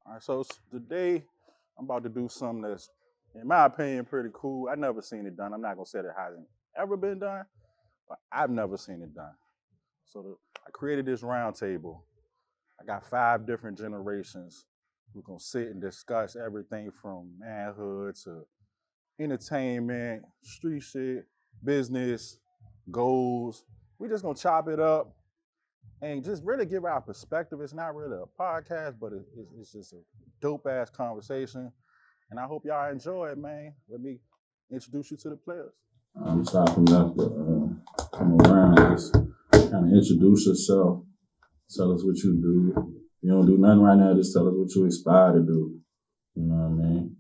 All right, so today I'm about to do something that's, in my opinion, pretty cool. I've never seen it done. I'm not gonna say that it hasn't ever been done, but I've never seen it done. I created this round table. I got 5 different generations who's gonna sit and discuss everything from manhood to entertainment, street shit, business, goals. We just gonna chop it up and just really give our perspective. It's not really a podcast, but it's just a dope ass conversation. And I hope y'all enjoy it, man. Let me introduce you to the players. I'm stopping left to come around, just kind of introduce yourself. Tell us what you do. If you don't do nothing right now, just tell us what you aspire to do. You know what I mean?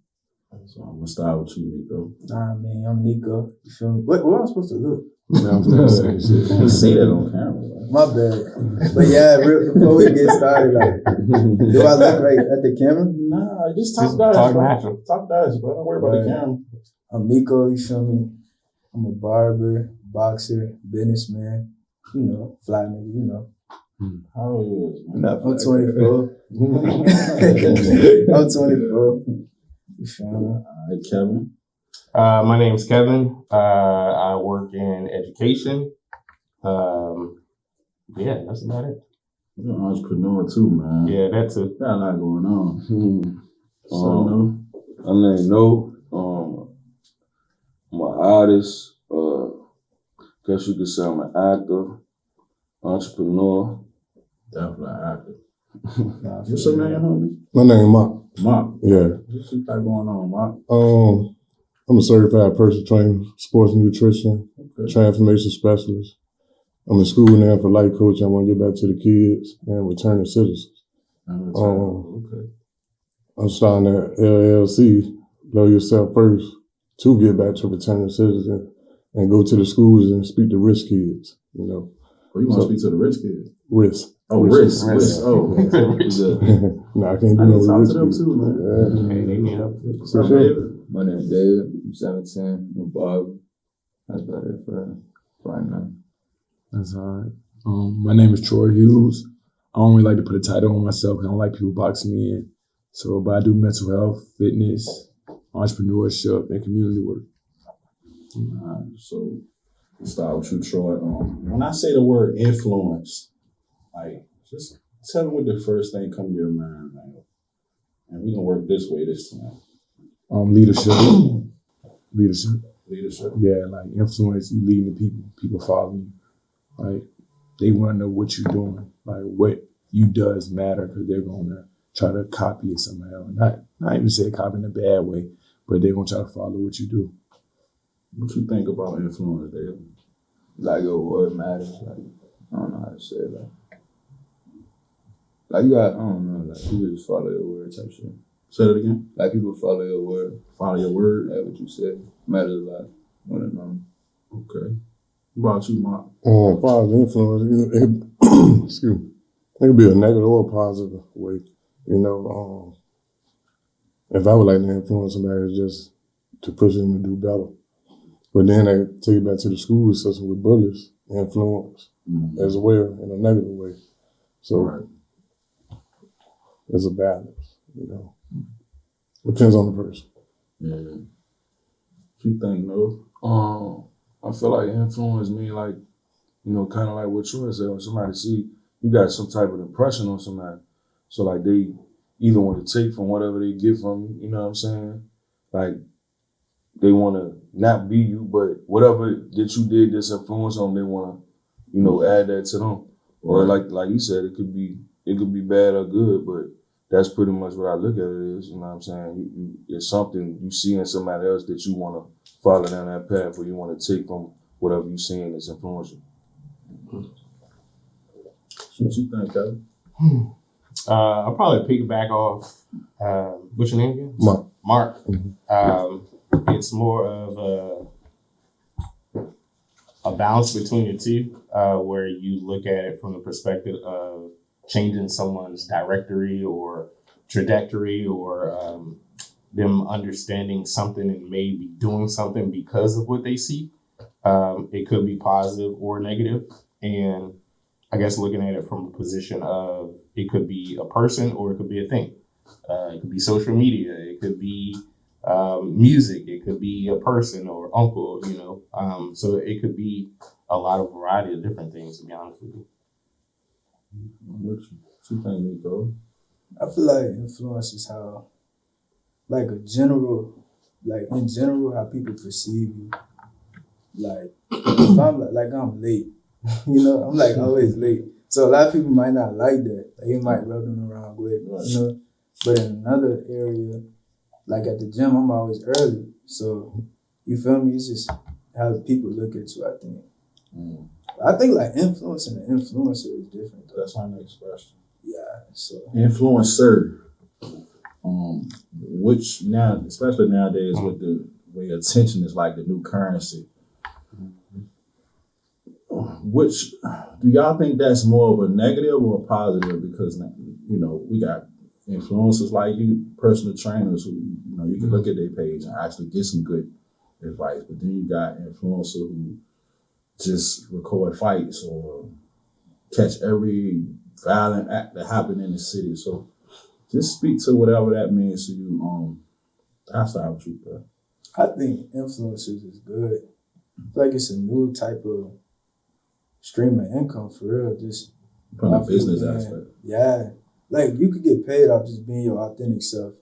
So I'm gonna start with you, Nico. Man, I'm Nico. You feel me? What am I supposed to look? I'm gonna say shit. You say that on camera. Right? My bad. But yeah, before we get started, like, do I look right at the camera? Nah, just talk to us, bro. Talk to us, bro. Don't worry about the camera. I'm Nico, you feel me? I'm a barber, boxer, businessman, fly nigga, How old is you? I'm 24. I'm 24. You feel me? All right, Kevin. My name's Kevin. I work in education. Yeah, that's about it. You're an entrepreneur too, man. Yeah, that too. Got a lot going on. My name No. I'm an artist. Guess you could say I'm an actor, entrepreneur. Definitely active. What's your name, homie? My name is Mark. Mark. Yeah. What's you got going on, Mark? I'm a certified personal trainer, sports nutrition, transformation specialist. I'm in school now for life coach. I want to get back to the kids and returning citizens. Okay. I'm starting at LLC, Blow Yourself First, to get back to returning citizens and go to the schools and speak to rich kids, Well, you want to speak to the rich kids? Risk. Oh, risk. Oh, No, I can't do I no need to talk rich to them kids. too, man. Hey, they need help. What's up, David? My name is David. I'm 17. I'm a barber. That's about it for right now. That's all right. My name is Troy Hughes. I don't really like to put a title on myself because I don't like people boxing me in. But I do mental health, fitness, entrepreneurship, and community work. So, let's start with you, Troy. When I say the word influence, like, just tell me what the first thing come to your mind, man. And we're going to work this way this time. Leadership. Leadership. Leadership. Yeah, like influence, you leading the people. People follow you. Like, they want to know what you're doing. Like, what you does matter because they're going to try to copy it somehow. Not even say copy in a bad way, but they're going to try to follow what you do. What you think about influence, David? Like your word matters. Like, I don't know how to say it. Like you got, I don't know, like people just follow your word type shit. Say that again. Like people follow your word. Follow your word. Like what you said matters a lot. More than them. Okay. What about you, Mark? Positive influence, excuse me. It could be a negative or a positive way. If I would like to influence somebody, it's just to push them to do better. But then they take it back to the school system with bullies, influence as well in a negative way. So it's a balance, Depends on the person. Yeah. What you think, no? I feel like influence mean like, kind of like what Troy said, when somebody see you got some type of impression on somebody. So like they either want to take from whatever they get from you, you know what I'm saying? Like they want to not be you, but whatever that you did that's influence on them, they want to, add that to them. Or like you said, it could be bad or good, but that's pretty much what I look at it as, you know what I'm saying? It's something you see in somebody else that you want to follow down that path or you want to take from whatever you seeing that's influential. What you think, Kevin? I'll probably piggyback off, what's your name again? Mark. Mark. Mm-hmm. It's more of a balance between the two, where you look at it from the perspective of changing someone's directory or trajectory or them understanding something and maybe doing something because of what they see. It could be positive or negative. And I guess looking at it from a position of it could be a person or it could be a thing. It could be social media. It could be music. It could be a person or uncle, you know. So it could be a lot of variety of different things, to be honest with you. What you think, Nico? I feel like influence is how, like in general, how people perceive you. Like, if I'm like I'm late, you know, I'm like always late. So a lot of people might not like that. Like, it might rub them the wrong way, you know. But in another area, like at the gym, I'm always early. So, you feel me? It's just how people look at you, I think. I think like influencing an influencer is different, though. That's my next question. Yeah, so. Influencer. Which now, especially nowadays with the way attention is like the new currency. Which do y'all think that's more of a negative or a positive? Because, you know, we got influencers like you, personal trainers who, you know, you can look at their page and actually get some good advice. But then you got influencers who just record fights or catch every violent act that happened in the city. So just speak to whatever that means to you. I'll start with you, bro. I think influencers is good. Like it's a new type of stream of income for real. Just From a business aspect. Yeah. Like you could get paid off just being your authentic self.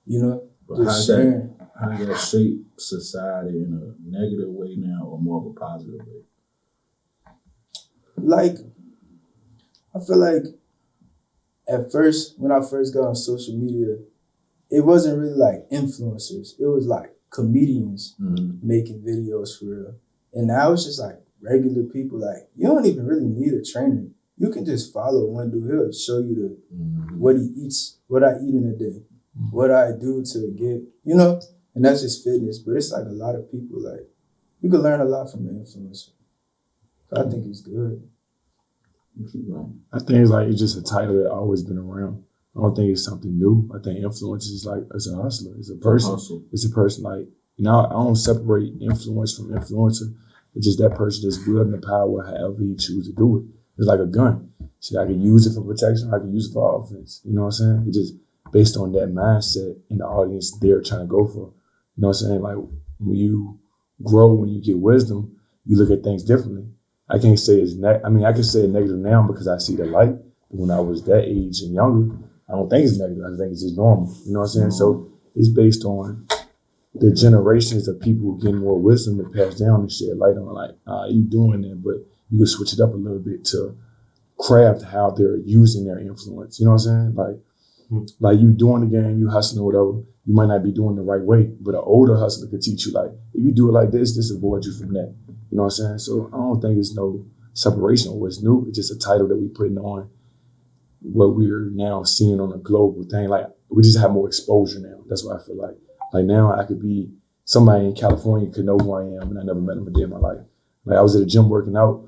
You know? But just sharing. How does that shape society in a negative way now or more of a positive way? Like, I feel like at first, when I first got on social media, it wasn't really like influencers. It was like comedians making videos for real. And now it's just like regular people. Like, you don't even really need a trainer. You can just follow one dude. He'll show you what he eats, what I eat in a day, what I do to get, you know? And that's just fitness. But it's like a lot of people, like, you can learn a lot from an influencer. So I think it's good. I think it's like it's just a title that always been around. I don't think it's something new. I think influence is like it's a hustler. It's a person. It's a person like, you know, I don't separate influence from influencer. It's just that person just wielding the power however he chooses to do it. It's like a gun. See, I can use it for protection. I can use it for offense. You know what I'm saying? It's just based on that mindset in the audience they're trying to go for. You know what I'm saying? Like when you grow, when you get wisdom, you look at things differently. I can't say it's I can say it's negative now because I see the light. But when I was that age and younger, I don't think it's negative. I think it's just normal. You know what I'm saying? So it's based on the generations of people getting more wisdom to pass down and shed light on, like, you doing that, but you can switch it up a little bit to craft how they're using their influence. You know what I'm saying? Like you doing the game, you hustling or whatever, you might not be doing the right way, but an older hustler could teach you, like, if you do it like this avoids you from that. You know what I'm saying? So I don't think it's no separation of what's new. It's just a title that we're putting on what we're now seeing on a global thing. Like, we just have more exposure now. That's what I feel like. Like now I could be somebody in California could know who I am and I never met him a day in my life. Like I was at a gym working out,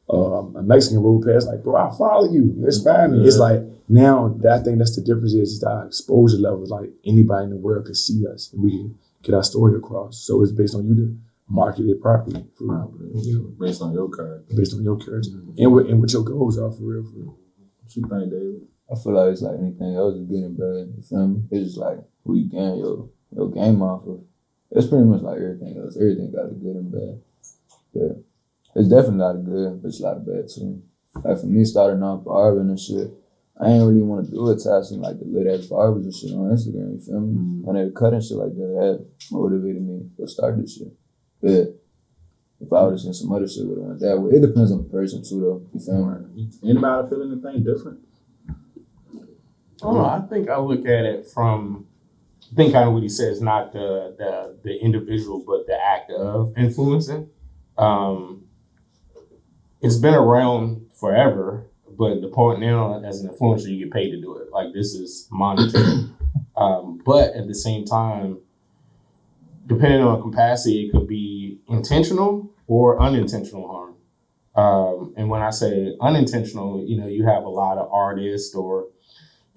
a Mexican rode past, like, bro, I follow you. You inspire me. It's like now I think that's the difference is our exposure level. Like anybody in the world could see us and we can get our story across. So it's based on you to market it properly. Based on your character. Based on your character. And what your goals are for real. What you think, David? I feel like it's like anything else is good and bad. You feel me? It's just like who you gain your game off of. It's pretty much like everything else. Everything got a good and bad. Yeah. It's definitely a lot of good, but it's a lot of bad too. Like for me starting off barbering and shit, I ain't really want to do it till I seen like the lit ass barbers and shit on Instagram, you feel me? When they were cutting shit like that motivated me to start this shit. But if I would have seen some other shit, would have went that way. It depends on the person too though, you feel me? Anybody feel anything different? I think I look at it from, I think kind of what he says, not the individual, but the act of influencing. It's been around forever, but the point now, as an influencer, you get paid to do it. Like this is monetary. But at the same time, depending on capacity, it could be intentional or unintentional harm. And when I say unintentional, you know, you have a lot of artists or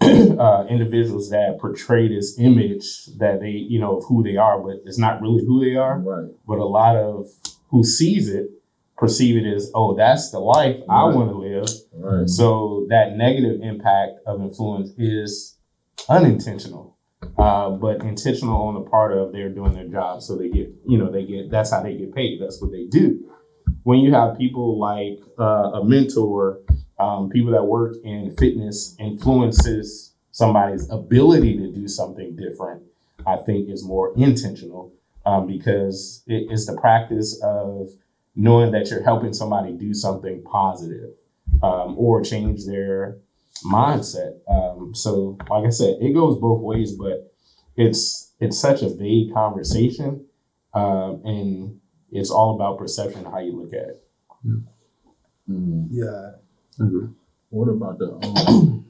individuals that portray this image that they, you know, of who they are, but it's not really who they are. Right. But a lot of who sees it perceive it as, oh, that's the life I want to live. Right. So that negative impact of influence is unintentional, but intentional on the part of they're doing their job. So they get, that's how they get paid. That's what they do. When you have people like a mentor, people that work in fitness influences somebody's ability to do something different, I think is more intentional, because it's the practice of knowing that you're helping somebody do something positive, or change their mindset. So like I said, it goes both ways, but it's such a vague conversation, and it's all about perception and how you look at it. Yeah. I agree. What about the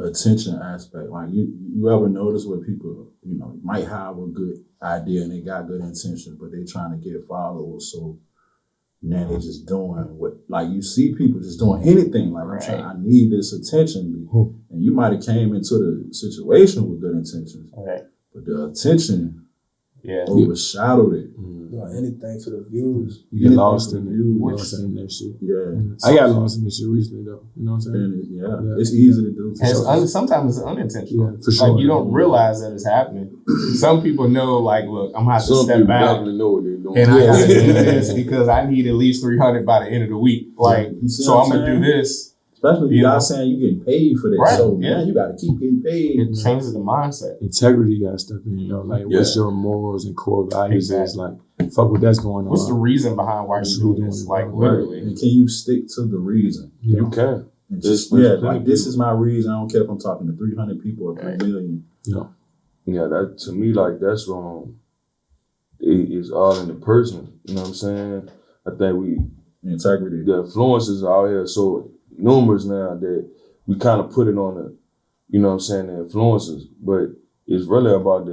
attention aspect? Like you ever notice where people, might have a good idea and they got good intentions, but they trying to get followers, so now they just doing what, like you see people just doing anything. Like I need this attention, and you might have came into the situation with good intentions, but the attention overshadowed it. Doing anything for the views. You get lost in it. Lost in that shit. Yeah. I got lost in this shit recently though. You know what I'm saying? Yeah. It's easy to do. Sometimes it's unintentional. Yeah, for sure. Like you don't realize that it's happening. Some people know, like, look, I'm gonna have to step back. Definitely know what they're doing. And I gotta do this because I need at least 300 by the end of the week. Like, so I'm gonna do this. Especially if you guys saying you getting paid for this. Right. So now you gotta keep getting paid. It changes the mindset. Integrity got to step in, like what's your morals and core values is, like, fuck what that's going on. What's the reason behind why you're doing this? Like, literally. And can you stick to the reason? You can. And just, like this is my reason. I don't care if I'm talking to 300 people or 3 million. Yeah, that to me, like, that's it's all in the person. You know what I'm saying? I think integrity. The influences out here so numerous now that we kind of put it on the, the influencers, but it's really about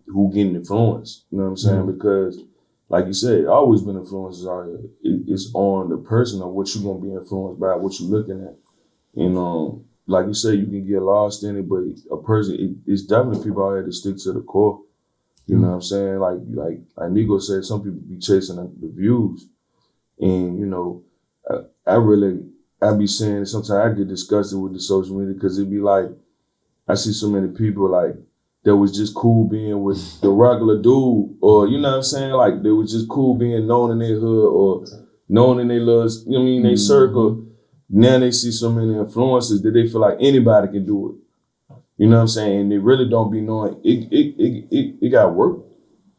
who getting influenced. You know what I'm saying? Because, like you said, always been influences out here. It's on the person of what you're gonna be influenced by, what you're looking at. Like you said, you can get lost in it, but a person, it's definitely people out here that stick to the core. You know what I'm saying? Like Nico said, some people be chasing the views, and I be saying sometimes I get disgusted with the social media because it be like I see so many people like that was just cool being with the regular dude, or you know what I'm saying, like they was just cool being known in their hood or known in their little, their circle. Now they see so many influencers that they feel like anybody can do it. You know what I'm saying? And they really don't be knowing it got work.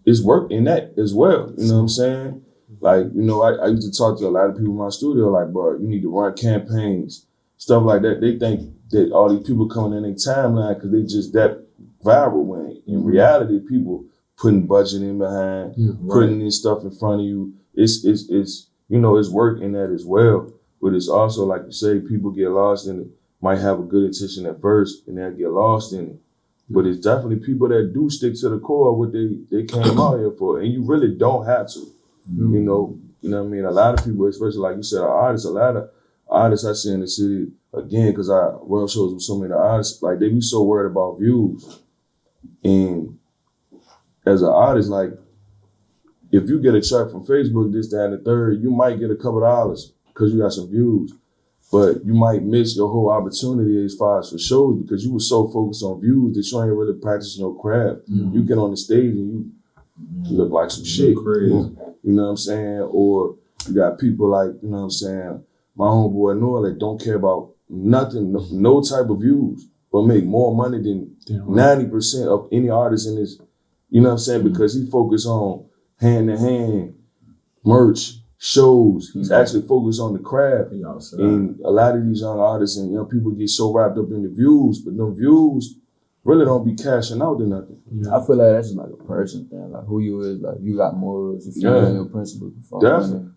It's work in that as well. You know what I'm saying? Like, I used to talk to a lot of people in my studio, like, bro, you need to run campaigns, stuff like that. They think that all these people coming in their timeline because they just that viral, when in reality, people putting budget in behind, putting this stuff in front of you. It's it's work in that as well. But it's also, like you say, people get lost in it, might have a good intention at first and they'll get lost in it. But it's definitely people that do stick to the core of what they came out here for. And you really don't have to. You know what I mean? A lot of people, especially like you said, a lot of artists I see in the city, again, because I run shows with so many artists, like they be so worried about views. And as an artist, like if you get a check from Facebook, this, that, and the third, you might get a couple dollars because you got some views. But you might miss your whole opportunity as far as for shows because you were so focused on views that you ain't really practicing your craft. You get on the stage and you look like some shit. Crazy. You know what I'm saying? Or you got people like, you know what I'm saying, my homeboy Noah that don't care about nothing, no type of views, but make more money than 90% of any artist in this, you know what I'm saying? Because he focused on hand-to-hand, merch, shows. He's actually focused on the craft. And a lot of these young artists and young people get so wrapped up in the views, but them views really don't be cashing out to nothing. I feel like that's just like a person thing, like who you is, like you got morals, you feel your principles. Definitely.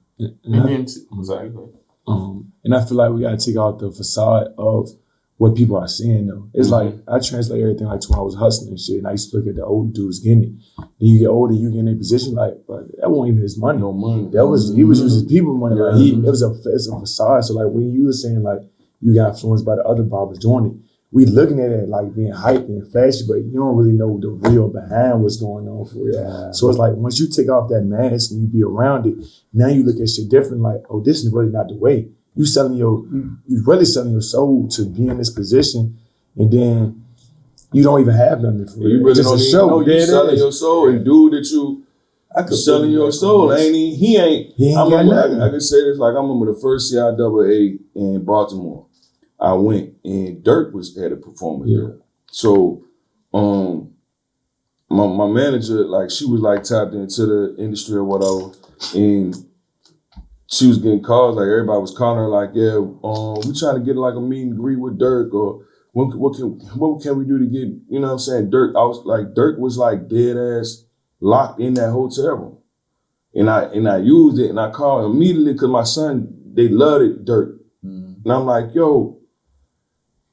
And I feel like we gotta take out the facade of what people are seeing though. It's like I translate everything like to when I was hustling and shit, and I used to look at the old dudes getting it. Then you get older, you get in a position like, but that wasn't even his money. No money. That was he was using people money. Like it's a facade. So like when you were saying like you got influenced by the other barbers doing it, we looking at it like being hyped and flashy, but you don't really know the real behind what's going on for real. Yeah. So it's like once you take off that mask and you be around it, now you look at shit different. Like, oh, this is really not the way. You really selling your soul to be in this position and then you don't even have nothing for You it. really It's just don't a even show. know you selling your soul, and dude that you I could selling your soul, ain't he? He ain't got nothing. I can say this, like I remember the first CIAA in Baltimore. I went and Dirk had a performance there. So my manager, like she was like tapped into the industry or whatever, and she was getting calls, like everybody was calling her like, yeah, we trying to get like a meet and greet with Dirk, or what can we do to get, you know what I'm saying, Dirk. I was like, Dirk was like dead ass locked in that hotel room. And I used it and I called immediately because my son, they loved it, Dirk. And I'm like, yo,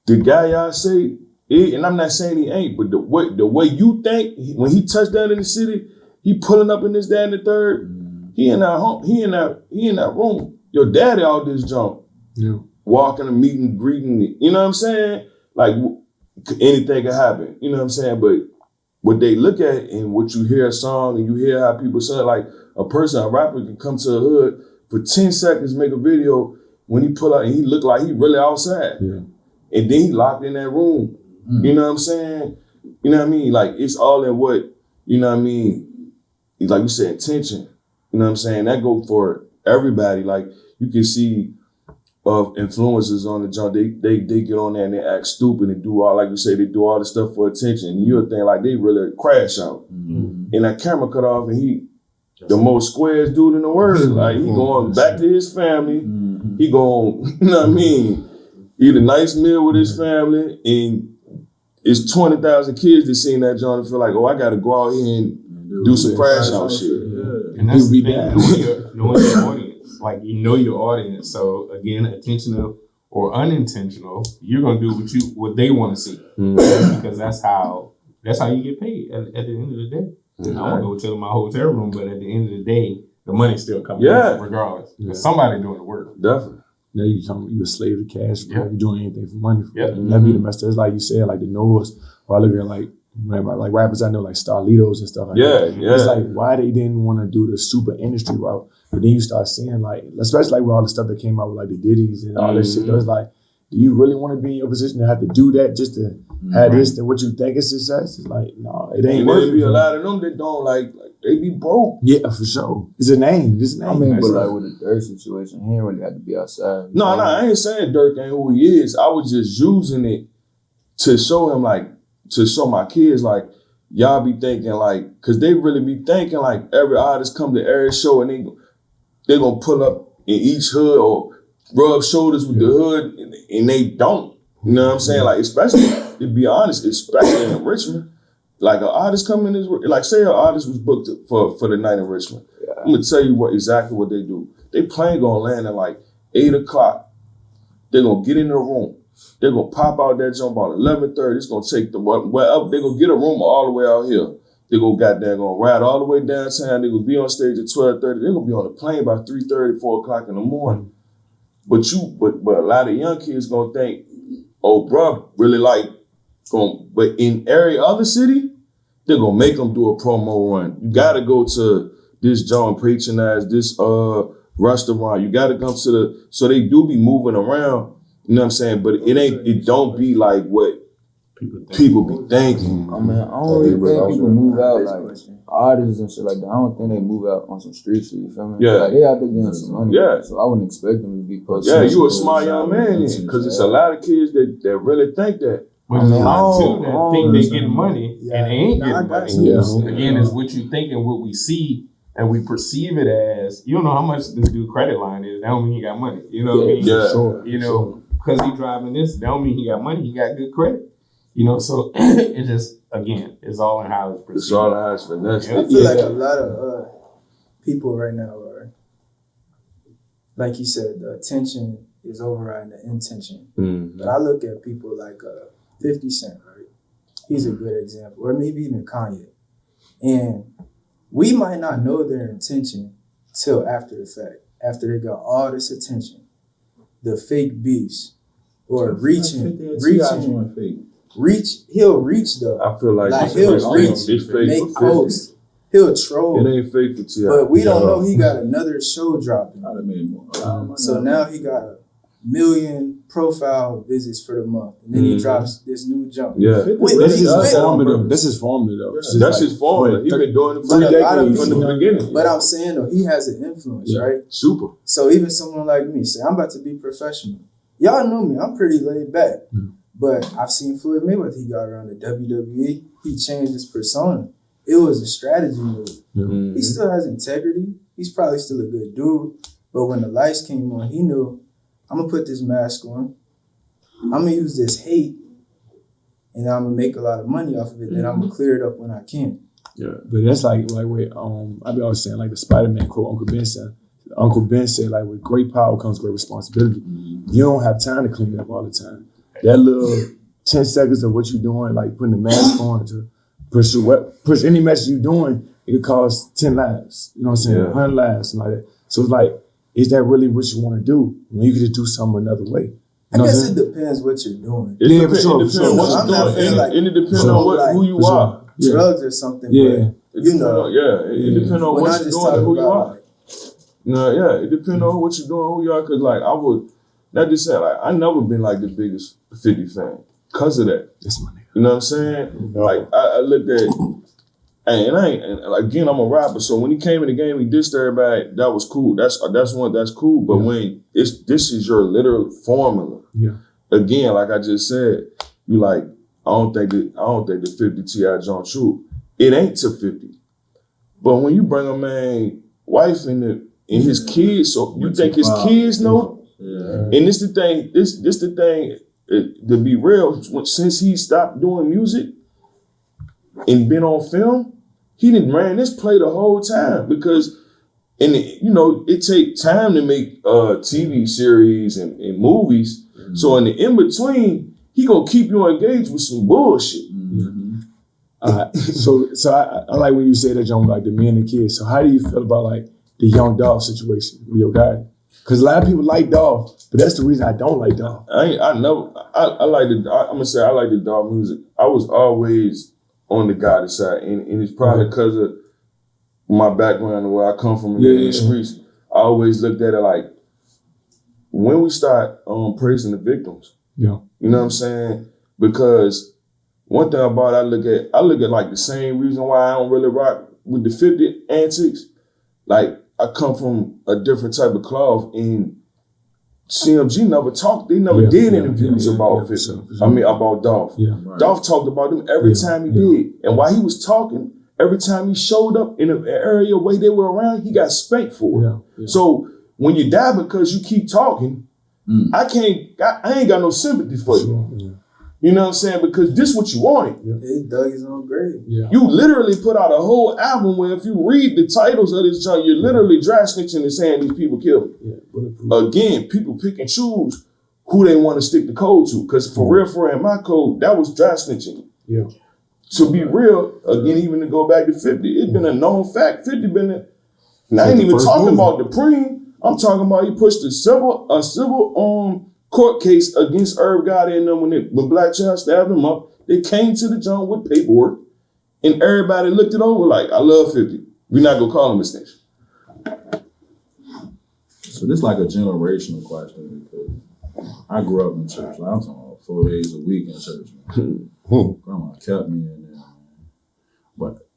the guy y'all say, and I'm not saying he ain't, but the way you think, when he touched down in the city, he pulling up in this, that, and the third, he in that room. Your daddy out this jump. Yeah. Walking and meeting, greeting, you know what I'm saying? Like anything can happen, you know what I'm saying? But what they look at and what you hear a song and you hear how people say, like a rapper can come to the hood for 10 seconds, make a video, when he pull out and he look like he really outside. Yeah. And then he locked in that room. You know what I'm saying? You know what I mean? Like it's all in what, you know what I mean? Like you said, intention. You know what I'm saying? That go for everybody. Like you can see of influencers on the jump, they get on there and they act stupid and do all, like you say, they do all this stuff for attention. And you'll think like they really crash out. And that camera cut off and the most squares dude in the world. Like he going back to his family. He going, you know what I mean? Eat a nice meal with his family, and it's 20,000 kids that seen that joint and feel like, oh, I got to go out here and do some crash out shit. And that's the thing, knowing your audience. Like, you know your audience. So, again, intentional or unintentional, you're going to do what they want to see. Because that's how you get paid at the end of the day. I won't go to my hotel room, but at the end of the day, the money's still coming in regardless. There's somebody doing the work. Definitely. Now you a slave to cash, bro. Yeah. You doing anything for money. Yeah. That be the mess. It's like you said, like the noise. Or I live here, like rappers I know, like Starlitos and stuff like that. It's like why they didn't want to do the super industry route, but then you start seeing like, especially like with all the stuff that came out with like the Diddy's and all this shit. It was like, do you really want to be in your position to have to do that just to have this and what you think is success? It's like, no, it ain't worth it. There be a lot of them that don't like they be broke. Yeah, for sure. It's a name. I mean, but like with the Dirk situation, he ain't really had to be outside. No, I ain't saying Dirk ain't who he is. I was just using it to show him, like, to show my kids, like, y'all be thinking, like, because they really be thinking, like, every artist come to every show and they gonna pull up in each hood or rub shoulders with the hood, and they don't. You know what I'm saying? Like, especially, to be honest, especially in Richmond, like an artist coming in, like say an artist was booked for the night in Richmond. I'm gonna tell you exactly what they do. They plane gonna land at like 8 o'clock. They're gonna get in the room. They're gonna pop out that jump about 11:30. It's gonna take them wherever. They're gonna get a room all the way out here. They're gonna ride all the way downtown. They're gonna be on stage at 12:30. They're gonna be on the plane by 3:30, 4 o'clock in the morning. But a lot of young kids gonna think, oh, bruh, really like, but in every other city, they're gonna make them do a promo run. You gotta go to this joint patronize this restaurant. You gotta come to so they do be moving around, you know what I'm saying? But it don't be like what people be thinking. I mean, I don't really think people move out like artists and shit like that. I don't think they move out on some street shit, you feel me? Yeah. Like, they out there getting some money. Yeah. So I wouldn't expect them to be posting. Yeah, you a smart young man because it's a lot of kids that really think that. But there's a lot too that think they getting money and they ain't getting money. Again, it's what you think and what we see and we perceive it as. You don't know how much this dude credit line is. That don't mean he got money. You know what I mean? Yeah. Sure. You know, because he driving this, that don't mean he got money. He got good credit. You know, so it just, again, it's all in how it's perceived. It's all in how it's finessed. I feel like a lot of people right now are, like you said, the attention is overriding the intention. But I look at people like 50 Cent, right? He's a good example. Or maybe even Kanye. And we might not know their intention till after the fact, after they got all this attention. The fake beefs or he'll reach though. I feel like he'll reach, it's fake, make posts, he'll troll. It ain't fake for T.I. But we don't know he got another show dropping. So now he got million profile visits for the month, and then he drops this new jump. Yeah, Wait, this is wait, formative. This is formative though. Yeah. That's his formula. He's been doing it for But a lot of decades from people- the beginning. But I'm saying though, he has an influence, right? Super. So even someone like me, say I'm about to be professional. Y'all know me, I'm pretty laid back. But I've seen Floyd Mayweather, he got around the WWE, he changed his persona. It was a strategy move. He still has integrity. He's probably still a good dude. But when the lights came on, he knew, I'm gonna put this mask on. I'm gonna use this hate, and I'm gonna make a lot of money off of it. Then I'm gonna clear it up when I can. Yeah, but that's like wait, I be always saying like the Spider-Man quote Uncle Ben said. Uncle Ben said like with great power comes great responsibility. You don't have time to clean it up all the time. That little 10 seconds of what you're doing, like putting the mask on to push any message you're doing, it could cost 10 lives. You know what I'm saying? 100 lives and like that. So it's like, is that really what you want to do when you could just do something another way? You I know what I'm guess saying? it depends what you're doing. It Yeah, depends, for sure, it depends for sure. on what I'm not you're feeling doing. like- And it depends so, on like, who you for sure. are. Yeah. Drugs or something, Yeah. but It you depends know. on, it depends on When what I you're just doing talk and who you about, are. like, It depends on what you're doing, who you are. Cause like I would, not just saying like I never been like the biggest 50 fan because of that. That's my nigga. You know what I'm saying? Like I looked at, and again I'm a rapper, so when he came in the game, he dissed everybody. That was cool. That's cool. But when this is your literal formula. Yeah. Again, like I just said, you like I don't think the 50 T.I. John true. It ain't to 50. But when you bring a man wife and his kids, so you think his kids know? Yeah. And this the thing. This the thing. To be real, since he stopped doing music and been on film, he didn't ran this play the whole time because, it take time to make TV series and movies. Mm-hmm. So in the in between, he gonna keep you engaged with some bullshit. Mm-hmm. So I like when you say that, John, like the men and kids. So how do you feel about like the young Dolph situation with your guy? Because a lot of people like Dolph, but that's the reason I don't like Dolph. I'm gonna say I like the Dolph music. I was always on the Gotti side, and it's probably because of my background and where I come from in the streets. I always looked at it like when we start praising the victims. Yeah. You know what I'm saying? Because one thing about it, I look at like the same reason why I don't really rock with the 50 antics. Like I come from a different type of cloth, and CMG never talked. They never did interviews about 50. I mean about Dolph. Yeah. Right. Dolph talked about them every time he did, and while he was talking, every time he showed up in an area where they were around, he got spanked for it. Yeah. So when you die because you keep talking, I ain't got no sympathy for you. Yeah. You know what I'm saying? Because this what you wanted. he dug his own grave. Yeah. You literally put out a whole album where if you read the titles of this junk, you're literally dry snitching and saying these people killed me. Yeah. Again, people pick and choose who they want to stick the code to. Because for real, in my code, that was dry snitching. Yeah. To be real, again, even to go back to 50, it's been a known fact. 50 been there. And I ain't even talking about the preem. I'm talking about he pushed a civil court case against Irv Gotti and them when Black Child stabbed him up. They came to the joint with paperwork, and everybody looked it over like, I love 50. We're not gonna call him a snitch. So this is like a generational question because I grew up in church. Like, I'm talking about 4 days a week in church. Grandma kept me in there, man. But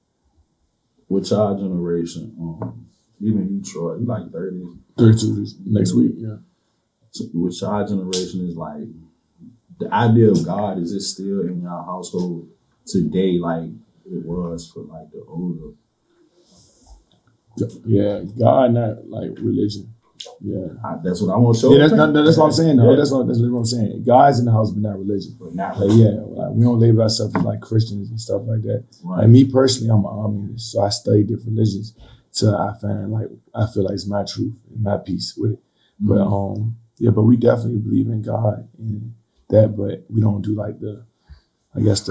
with y'all generation, even you, Troy, you like 30. 32 this next week. Yeah. So with y'all generation is like the idea of God, is it still in y'all household today like it was for like the older? Yeah. God, not like religion. Yeah. That's what I want to show. Yeah, that's what I'm saying. Though. Yeah. That's what I'm saying. God's in the house, but not religion. But not Like, like, we don't label ourselves as like Christians and stuff like that. right. Like me personally, I'm an Armenian, so I study different religions till I find like I feel like it's my truth and my peace with it. But but we definitely believe in God and that, but we don't do like the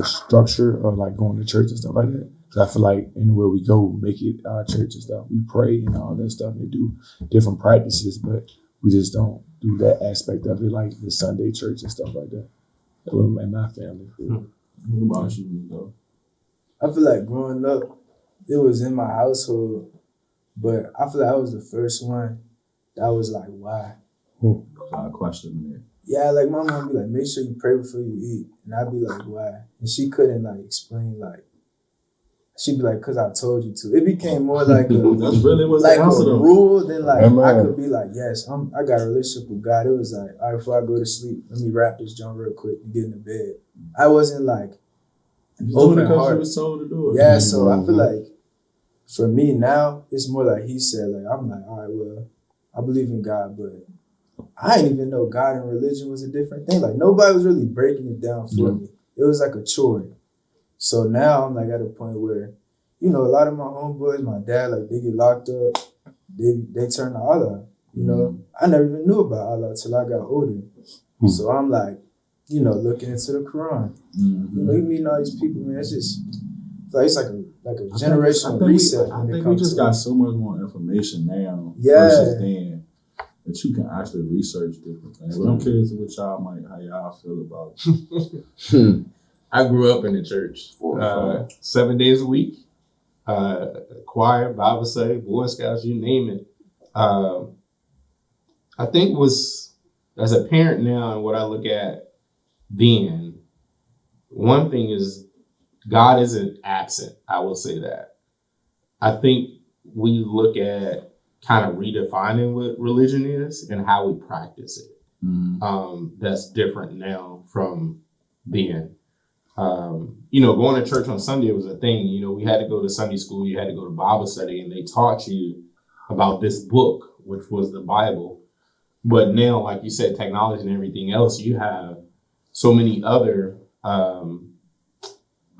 structure of like going to church and stuff like that. Cause I feel like anywhere we go, make it our church and stuff. We pray and all that stuff and do different practices, but we just don't do that aspect of it, like the Sunday church and stuff like that. That was in my family. What about you, though? I feel like growing up, it was in my household, but I feel like I was the first one that was like, why? Start questioning it. Yeah, like my mom be like, make sure you pray before you eat. And I'd be like, why? And she couldn't like explain like, she'd be like, cause I told you to. It became more like a That's really what like the a answer though. rule than like Amen. I could be like, yes, I got a relationship with God. It was like, all right, before I go to sleep, let me wrap this joint real quick and get into bed. I wasn't like You open doing it 'cause heart. you was told to do it. Yeah, so I feel like for me now, it's more like he said, like, I'm like, all right, well, I believe in God, but I didn't even know God and religion was a different thing. Like nobody was really breaking it down for me. It was like a chore. So now I'm like at a point where, you know, a lot of my homeboys, my dad, like they get locked up, they turn to Allah. You know, I never even knew about Allah till I got older. So I'm like, you know, looking into the Quran. You know, you meeting all these people, man. It's just it's like a generational reset. I think we just got so much more information now Yeah. versus then that you can actually research different things. But I'm curious what y'all how y'all feel about it. I grew up in the church 7 days a week. Choir, Bible study, Boy Scouts, you name it. I think was, as a parent now and what I look at then, one thing is God isn't absent. I will say that. I think we look at kind of redefining what religion is and how we practice it. That's different now from then. You know, going to church on Sunday was a thing. You know, we had to go to Sunday school, you had to go to Bible study, and they taught you about this book, which was the Bible. But now, like you said, technology and everything else, you have so many other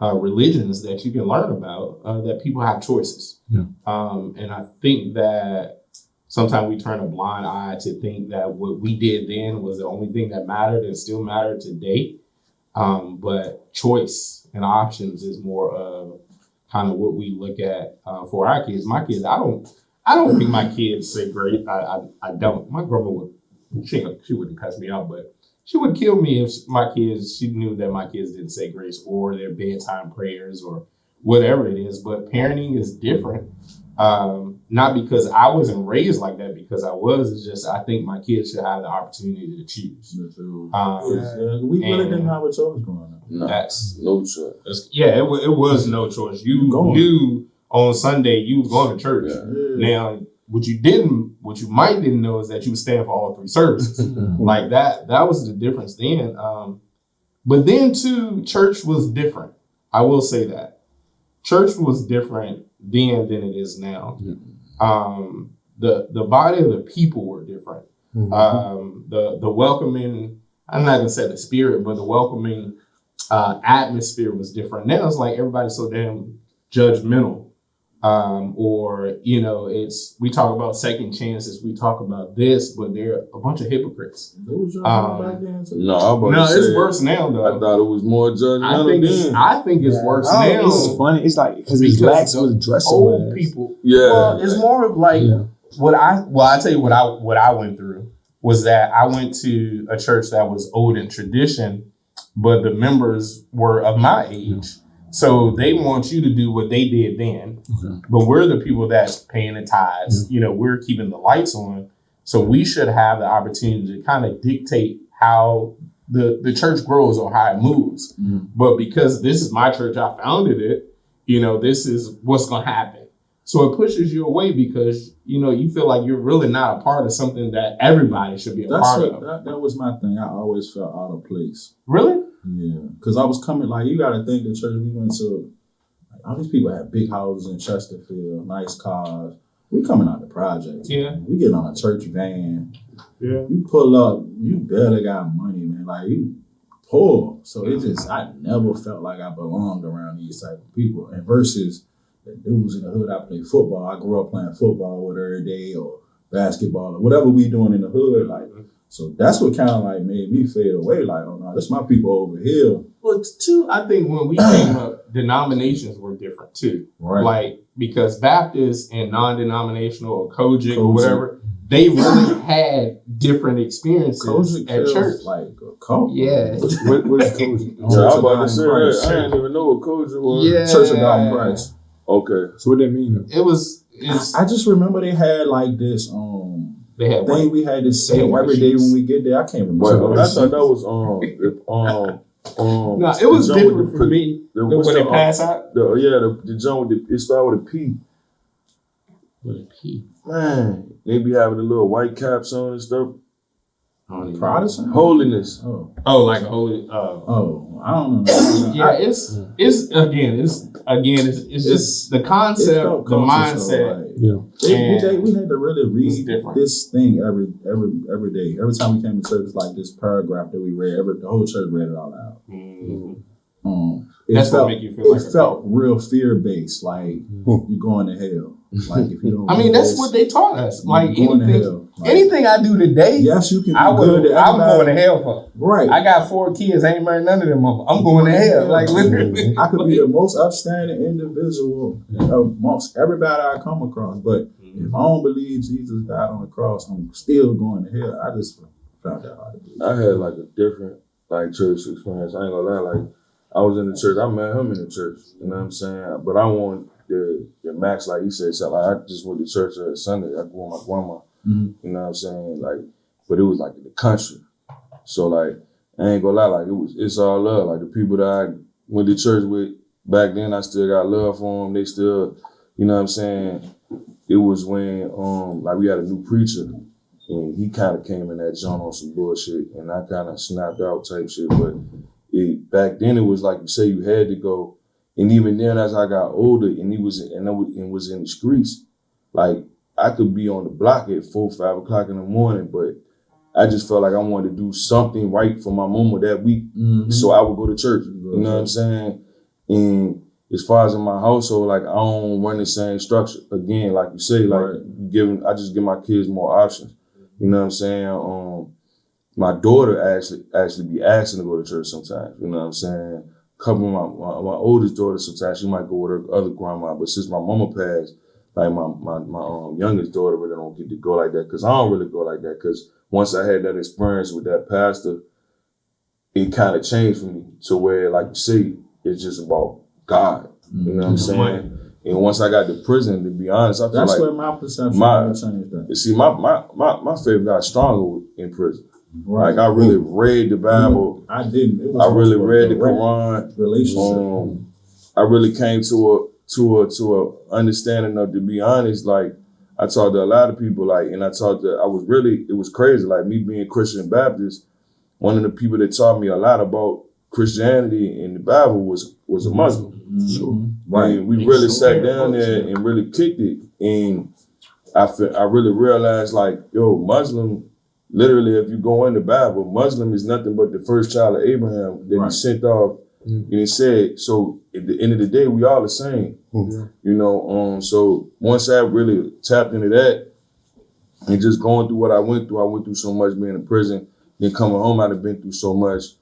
religions that you can learn about, that people have choices. Yeah. And I think that sometimes we turn a blind eye to think that what we did then was the only thing that mattered and still matter today. But choice and options is more of kind of what we look at for our kids. My kids, I don't think my kids say grace. I don't. My grandma she wouldn't cuss me out, but she would kill me if she knew that my kids didn't say grace or their bedtime prayers or whatever it is. But parenting is different. Not because I wasn't raised like that, because I was. It's just I think my kids should have the opportunity to choose. We really didn't have a choice growing up. No, That's no choice. Yeah, it was no choice. You knew on Sunday you was going to church. Now, what you might didn't know is that you would stand for all three services. Like that was the difference then. But then too, church was different. I will say that. Church was different then than it is now. The body of the people were different. The welcoming, I'm not gonna say the spirit, but the welcoming atmosphere was different. Now it's like everybody's so damn judgmental. Or, you know, we talk about second chances, we talk about this, but they're a bunch of hypocrites. No, It's worse now though. I thought it was more judgmental then. I think it's worse now. It's funny. It's like because blacks was dressing old people. Yeah. Well, it's more of like I tell you what I went through was that I went to a church that was old in tradition, but the members were of my age. So they want you to do what they did then, but we're the people that's paying the tithes. You know, we're keeping the lights on. So we should have the opportunity to kind of dictate how the church grows or how it moves. But because this is my church, I founded it, you know, this is what's going to happen. So it pushes you away because, you know, you feel like you're really not a part of something that everybody should be a part of. That was my thing. I always felt out of place. Really? Yeah, because I was coming, like, you got to think the church we went to, like, all these people had big houses in Chesterfield, nice cars. We coming out the projects. Yeah. Man. We getting on a church van. Yeah. You pull up, you barely got money, man. Like, you poor. So it just, I never felt like I belonged around these type of people. And versus the dudes in the hood, I play football. I grew up playing football with every day or basketball or whatever we doing in the hood. Like, so that's what kind of like made me fade away. Like, oh no, that's my people over here. Well, too, I think when we came up, denominations were different too. Right. Like, because Baptist and non-denominational or Kojic or whatever, they really had different experiences Kojic at church. Like a cult. Yeah. What is Kojic? I was about to say that. I didn't even know what Kojic was. Yeah. Church of God in Christ. Okay. So what that mean? It's I just remember they had like this They had thing we had to say every day when we get there. I can't remember. But I thought that was No, it was different for me when they pass out. The joint with it started with a P. With a P. Man, they be having the little white caps on and stuff. Protestant? Holiness. Oh, like a holy. I don't know. Yeah, it's just the concept, the mindset. We had to really read this thing every day. Every time we came to church, it's like this paragraph that we read. The whole church read it all out. That's what make you feel like it felt real fear based, like you're going to hell. Like if you don't. I mean, that's what they taught us. Like anything I do today, yes, you can. I'm going to hell for. Right. I got 4 kids. I ain't married none of them. I'm going to hell. Like literally, I could be the most upstanding individual amongst everybody I come across, but if I don't believe Jesus died on the cross, I'm still going to hell. I just found that hard to believe. I had like a different church experience. I ain't gonna lie. Like I was in the church. I met him in the church. You know what I'm saying? But I want the max, like he said, so like I just went to church on Sunday. I go with my grandma. You know what I'm saying? Like, but it was like in the country. So like, I ain't gonna lie, like it's all love. Like the people that I went to church with back then, I still got love for them. They still, you know what I'm saying? It was when like we had a new preacher and he kind of came in that joint on some bullshit and I kind of snapped out type shit. But back then it was like you say, you had to go. And even then, as I got older, and was in the streets, like I could be on the block at 4, 5 o'clock in the morning, but I just felt like I wanted to do something right for my mama that week, so I would go to church. You know what I'm saying? And as far as in my household, like I don't run the same structure. Again, like you say, like I just give my kids more options. You know what I'm saying? My daughter actually be asking to go to church sometimes. You know what I'm saying? Couple of my oldest daughter, sometimes she might go with her other grandma, but since my mama passed, like my youngest daughter really don't get to go like that, because I don't really go like that, because once I had that experience with that pastor, it kind of changed for me to where, like you say, it's just about God. You know what I'm saying? And once I got to prison, to be honest, I feel that's like where my perception changed that. See, my faith got stronger in prison. Right. Like I really read the Bible. I didn't. I really read the Quran. Relationship. I really came to a understanding of, to be honest, like I talked to a lot of people, like, and it was crazy. Like me being Christian Baptist, one of the people that taught me a lot about Christianity and the Bible was a Muslim. Right. And we really sat down there and really kicked it. And I really realized, like, Muslim. Literally, if you go in the Bible, Muslim is nothing but the first child of Abraham that he sent off. And he said, so at the end of the day, we all the same. You know, so once I really tapped into that and just going through what I went through so much being in prison, then coming home, I'd have been through so much.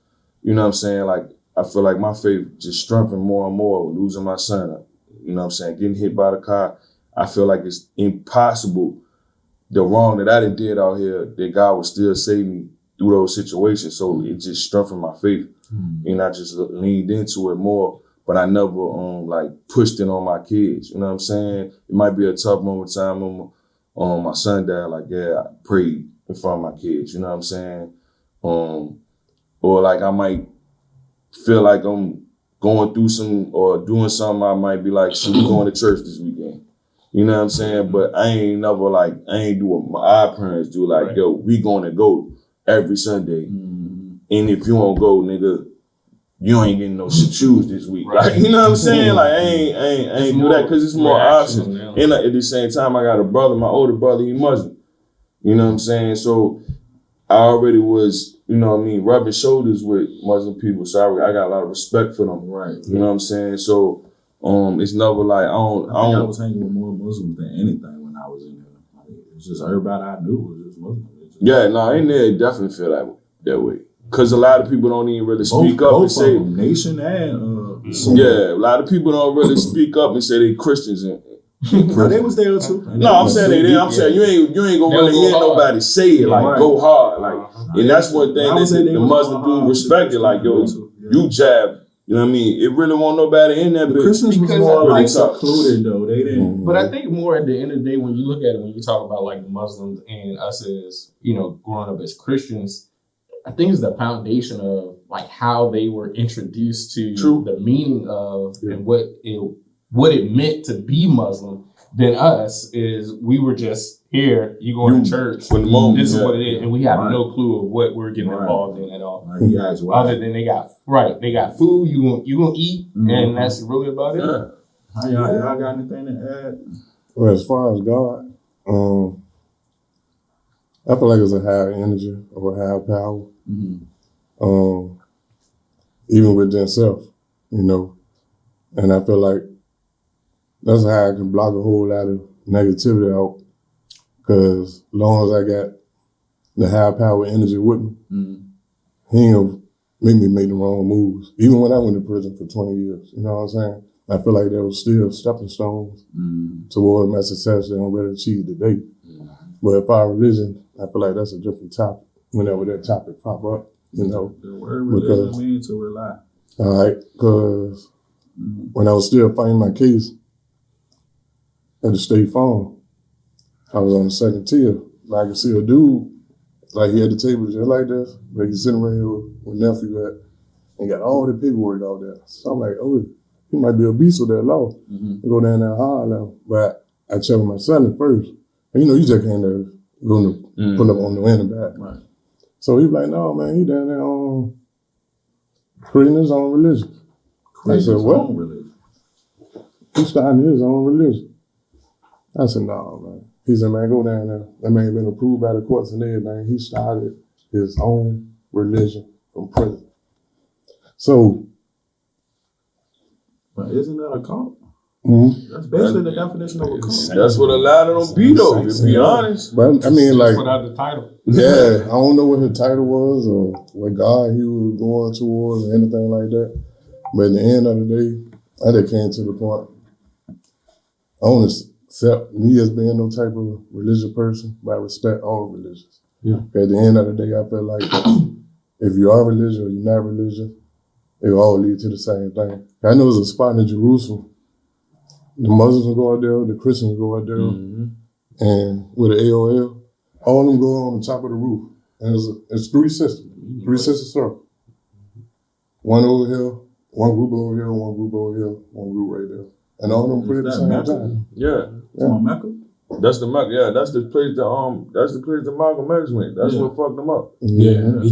You know what I'm saying? Like, I feel like my faith just strengthened more and more, losing my son. You know what I'm saying? Getting hit by the car. I feel like it's impossible. The wrong that I did out here, that God would still save me through those situations. So it just strengthened my faith. And I just leaned into it more, but I never like pushed it on my kids. You know what I'm saying? It might be a tough moment time when my son died, like, I prayed in front of my kids. You know what I'm saying? Or like I might feel like I'm going through some or doing something, I might be like, should we going to church this weekend? You know what I'm saying? But I ain't do what our parents do. Like, we gonna go every Sunday. And if you won't go, nigga, you ain't getting no shoes this week. Like, you know what I'm saying? Like, I ain't do that because it's more options. And at the same time, I got a brother, my older brother, he Muslim. You know what I'm saying? So I already was, you know what I mean, rubbing shoulders with Muslim people. So I got a lot of respect for them. Right. You know what I'm saying? So it's never like I was hanging with more Muslims than anything when I was in there. Like, it's just everybody I knew was just Muslim. In there it definitely feel that way. Cause a lot of people don't even really speak up and say nation and a lot of people don't really speak up and say they Christians and they was there too. No, I'm saying they there. I'm saying you ain't gonna really hear nobody say it like go hard. Like and that's one thing that the Muslim do respect it. Like you jab You know what I mean? It really wasn't nobody in there. The Christians was more I like think so. secluded though. They didn't. But I think more at the end of the day, when you look at it, when you talk about like Muslims and us as, growing up as Christians, I think it's the foundation of like how they were introduced to the meaning of and what it meant to be Muslim than us is we were just here, you going to church, from the moment, this is what it is, and we have no clue of what we're getting involved in at all. Other than they got food, you gonna eat, and that's really about it. Y'all got anything to add? Well, as far as God, I feel like it's a higher energy or a higher power. Even within self, and I feel like that's how I can block a whole lot of negativity out. Because as long as I got the higher power energy with me, he ain't gonna make me make the wrong moves. Even when I went to prison for 20 years, you know what I'm saying? I feel like there was still stepping stones toward my success that I'm ready to achieve today. But if our religion, I feel like that's a different topic whenever that topic pop up, The word religion means to rely. All right, because when I was still fighting my case at the State Farm, I was on the second tier. I could see a dude, like he had the table just like this, but he's sitting right here with nephew at, and got all the paperwork out there. So I'm like, oh, he might be a beast with that law. I go down there hard now. But I checked with my son at first. And you just can't go to pull up on the end and back. Right. So he was like, no, man, he down there creating his own religion. I said, what? He's starting his own religion. I said, no, man. He said, man, go down there. That man been approved by the courts and everything. He started his own religion from prison. So. But isn't that a cult? That's basically the definition of a cult. That's what a lot of them be though, to be honest. But I mean, like, without the title. Yeah, I don't know what his title was or what God he was going towards or anything like that. But at the end of the day, I just came to the point. I don't accept me as being no type of religious person, but I respect all religions. At the end of the day, I feel like if you are religious or you're not religious, it will all lead to the same thing. I know there's a spot in Jerusalem. The Muslims go out there, the Christians go out there, and with an AOL, all of them go on the top of the roof. And it's three sisters circle. One over here, one group over here, one group over here, one group right there. And all of them pray at the same time. On Mecca? That's the that's the place that Malcolm X went. That's what fucked them up. He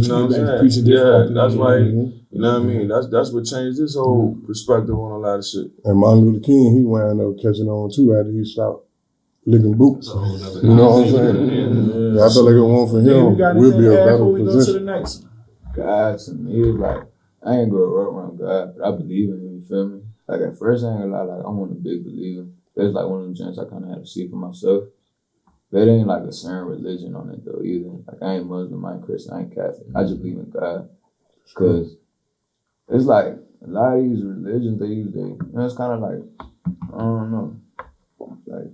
know what I'm saying? That's why you know what I mean? That's what changed this whole perspective on a lot of shit. And Martin Luther King, he wound up catching on too after he stopped licking boots. You know what I'm saying? I feel like it won't for him. We'll be a better position. God to me is like, I ain't grow up around God, but I believe in him, you feel me? Like at first I ain't gonna lie, like I'm a big believer. It's like one of the things I kind of had to see for myself. But it ain't like a certain religion on it though either. Like I ain't Muslim, I ain't Christian, I ain't Catholic. I just believe in God. Cause it's like a lot of these religions it's kind of like, I don't know, like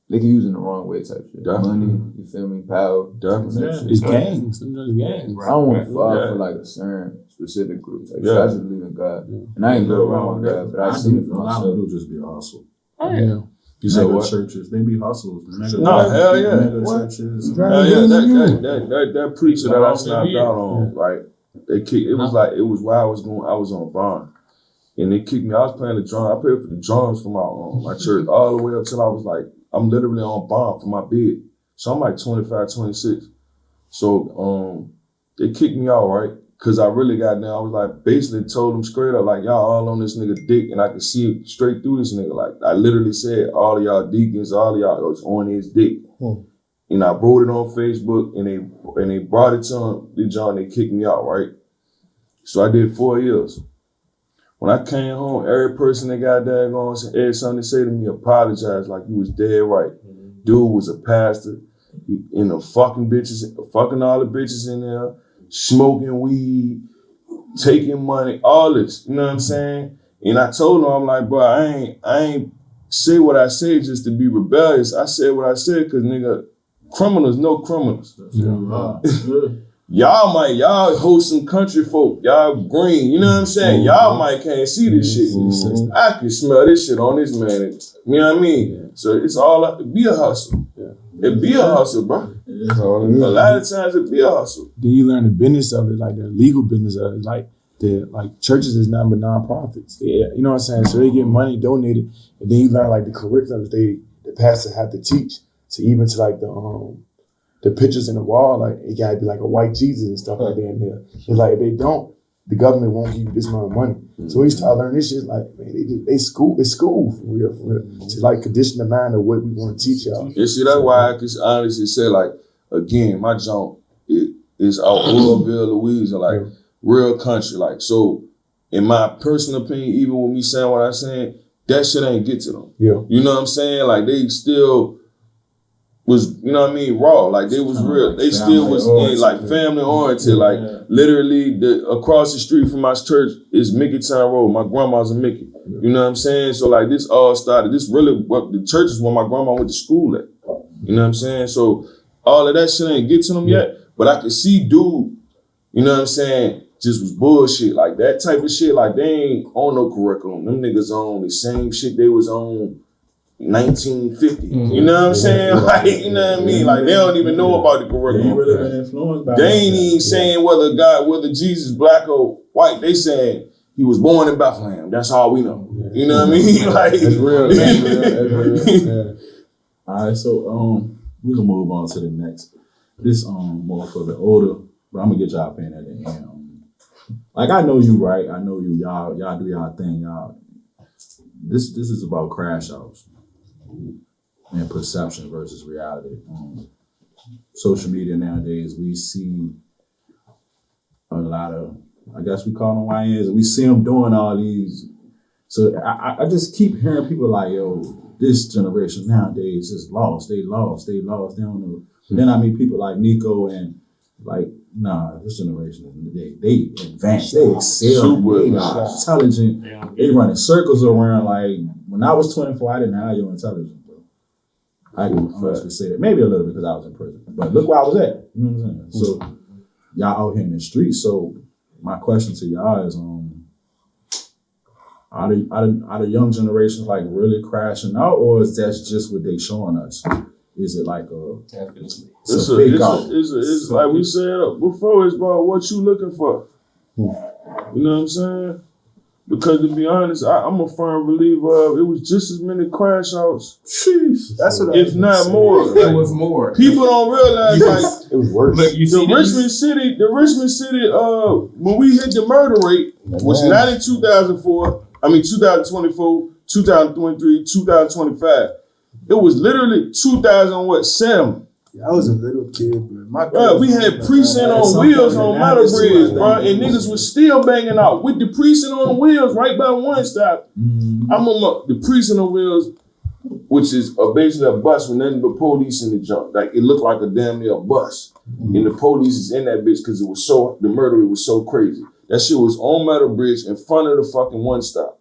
they can use it in the wrong way type shit. Money, you feel me? Power. It's gangs. Them just gangs. I don't want to fall for like a certain specific group. Like, so I just believe in God. And I ain't go around with God, but I see it for myself. A lot of them do just be hustle. Oh, yeah. You said what? Churches, they be hustles. Hell yeah. Mega churches. Hell yeah. That preacher that I snapped out on, like, they kicked. It was while I was on bond. And they kicked me. I was playing the drums. I paid for the drums for my church all the way up till I was like, I'm literally on bond for my bid. So I'm like 25, 26. So they kicked me out, right? Cause I really got down. I was like, basically told them straight up, like, y'all all on this nigga dick, and I could see it straight through this nigga. Like, I literally said, all of y'all deacons, all of y'all was on his dick. And I wrote it on Facebook, and they brought it to the John. They kicked me out, right? So I did 4 years. When I came home, every person that got there had something to say to me, apologized like you was dead right. Dude was a pastor, and the fucking all the bitches in there, smoking weed, taking money, all this, you know what I'm saying? And I told him, I'm like, bro, I ain't say what I said just to be rebellious. I said what I said because nigga, criminals know criminals. y'all wholesome country folk, y'all green, you know what I'm saying? Y'all might can't see this shit. I can smell this shit on this man. You know what I mean? So it's all be a hustle. It be a hustle, bro. A lot of times it be a hustle. Then you learn the business of it, like the legal business of it, like churches is nothing but nonprofits. Yeah, you know what I'm saying? So they get money donated, and then you learn like the curriculums the pastor have to teach to even to like the pictures in the wall, like it gotta be like a white Jesus and stuff like that in there. It's like if they don't, the government won't give you this amount of money. So we start learning this shit like, man, it's school for real. To like condition the mind of what we want to teach y'all. You see, that's why I can honestly say, like, again, my junk is out Oroville, Louisiana, like real country. Like, so in my personal opinion, even with me saying what I'm saying, that shit ain't get to them. Yeah. You know what I'm saying? Like they still was, you know what I mean, raw. Like they was real. They still was in like family oriented. Like literally across the street from my church is Mickeytown Road. My grandma's in Mickey. You know what I'm saying? So like this all started, this really what the church is where my grandma went to school at. You know what I'm saying? So all of that shit ain't get to them yet. But I can see dude, you know what I'm saying, just was bullshit. Like that type of shit, like they ain't on no curriculum. Them niggas on the same shit they was on 1950. You know what I'm saying? Like, you know what I mean? Like they don't even know about the curriculum. They ain't really been influenced by They ain't even saying whether Jesus black or white. They saying he was born in Bethlehem. That's all we know. You know what I mean? Like That's real. That's real. All right, so we can move on to the next. This more for the older, but I'm gonna get y'all opinion at the end. Like I know you, right? I know you. Y'all do y'all thing. Y'all. This is about crash outs and perception versus reality. Social media nowadays, we see a lot of, I guess we call them YNs, and we see them doing all these. So I just keep hearing people like, yo, this generation nowadays is lost. They lost. They don't know. Then I meet people like Nico and like, nah, this generation, they advanced, they excel, they are intelligent. They running circles around. Like when I was 24, I didn't have your intelligence, bro. I can honestly say that. Maybe a little bit because I was in prison, but look where I was at. You know what I'm saying? So y'all out here in the streets. So my question to y'all is, are the young generations like really crashing out, or is that just what they showing us? Is it like it's like we said before, it's about what you looking for. You know what I'm saying? Because to be honest, I'm a firm believer of it was just as many crash outs. Jeez, that's what if not more. It was more. People don't realize like it was worse. Look, you see the Richmond City, when we hit the murder rate, was not in 2004. I mean 2024, 2023, 2025. It was literally 2007. I was a little kid, bro. We had precinct on wheels on Meadow Bridge, bro, and niggas was still banging out with the precinct on the wheels right by one stop. I remember the precinct on wheels, which is basically a bus with nothing but police in the junk. Like it looked like a damn near bus, and the police is in that bitch because the murder was so crazy. That shit was on Meadow Bridge in front of the fucking one stop.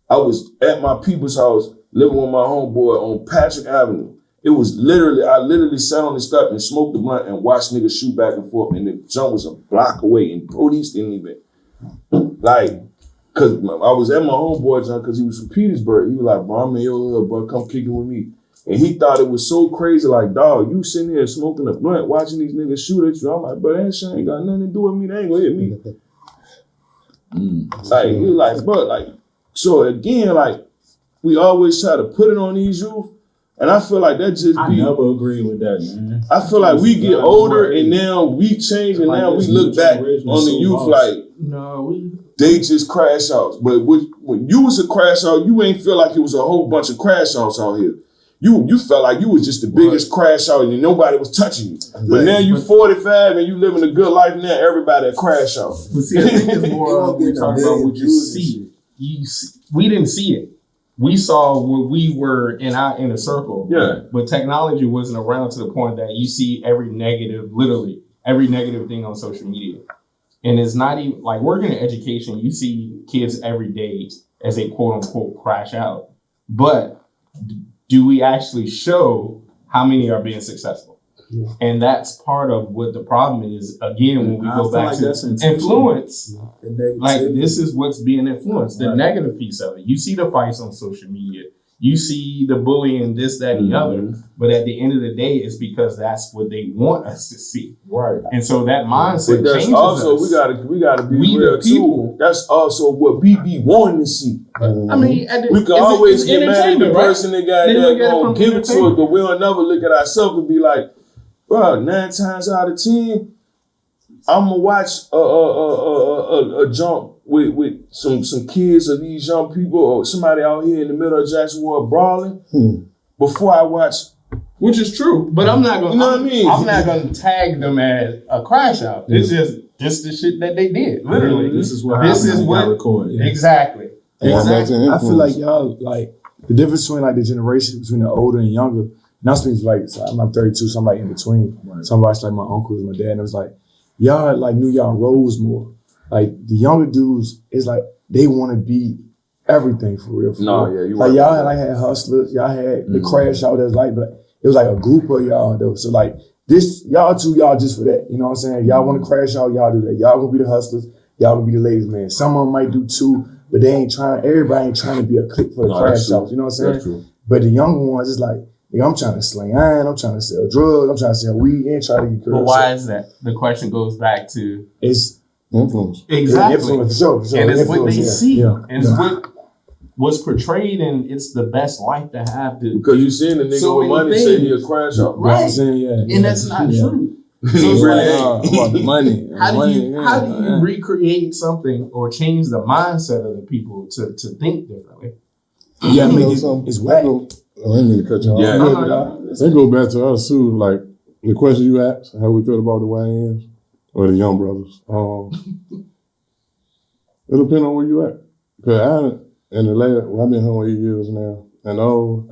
I was at my people's house living with my homeboy on Patrick Avenue. It was I literally sat on the step and smoked the blunt and watched niggas shoot back and forth, and the jump was a block away, and police didn't even, like, cause I was at my homeboy jump because he was from Petersburg. He was like, bro, I'm in your hood, bro, come kick it with me. And he thought it was so crazy, like, dog, you sitting here smoking a blunt, watching these niggas shoot at you. I'm like, bro, that shit ain't got nothing to do with me. They ain't gonna hit me. Like, he was like, bro, like, so again, like, we always try to put it on these youth, and I feel like that just I never agree with that, man. I feel like we get older and now we change and now we look back on the youth like they just crash outs. But when you was a crash out, you ain't feel like it was a whole bunch of crash outs out here. You felt like you was just the biggest crash out and nobody was touching you. But now you 45 and you living a good life now, everybody a crash out. But see, I think it's more we talking about what you see. We didn't see it. We saw what we were in our inner circle. Yeah. But technology wasn't around to the point that you see literally every negative thing on social media. And it's not even like working in education, you see kids every day as they quote unquote crash out. But do we actually show how many are being successful? And that's part of what the problem is. Again, when we go back to influence, like this is what's being influenced, the negative piece of it. You see the fights on social media. You see the bullying, this, that, and the other. But at the end of the day, it's because that's what they want us to see. Right. And so that mindset But that's changes also, us. we gotta be We real the people. too. That's also what we be wanting to see. I mean, We can always get mad at the entertainment, person that got They look that at it gonna from give it to us, entertainment. but we'll never look at ourselves and be like, bro, 9 times out of 10, I'm gonna watch a jump with some kids or these young people or somebody out here in the middle of Jackson Ward brawling before I watch. Which is true, but I'm not gonna. You know what I mean? I'm not gonna tag them as a crash out. It's just the shit that they did. Literally, This is what got recorded. Exactly. Exactly. I feel like y'all like the difference between like the generation between the older and younger. And that's means like so I'm 32, so I'm like in between. Right. So I'm watching like my uncles, my dad, and it was like y'all like knew y'all roles more. Like the younger dudes is like they want to be everything for real. No, yeah, you like right. y'all had hustlers, y'all had the crash out. That's like, but it was like a group of y'all though. So like this, y'all just for that. You know what I'm saying? Y'all want to crash out, y'all do that. Y'all gonna be the hustlers. Y'all gonna be the ladies man. Some of them might do two, but they ain't trying. Everybody ain't trying to be a clique for the crash out. You know what I'm saying? That's true. But the younger ones is like, I'm trying to sling iron, I'm trying to sell drugs, I'm trying to sell weed, and try to get girls. But why is that? The question goes back to it's influence. exactly, influence, for sure. and it's what they Influence, see, yeah. and it's what was portrayed, and it's the best life to have. To Because you seen the nigga So with many money say he a things. crash out. You know what I'm saying? Yeah, and that's not true. He So it's really like, ain't. about the money. How do you recreate something or change the mindset of the people to think differently? Yeah, I You mean, know something? it's whack. I didn't mean to cut you off. Yeah. They go back to us too, like the question you asked, how we feel about the YNs or the young brothers. It depends on where you at. Cause I've been home 8 years now, and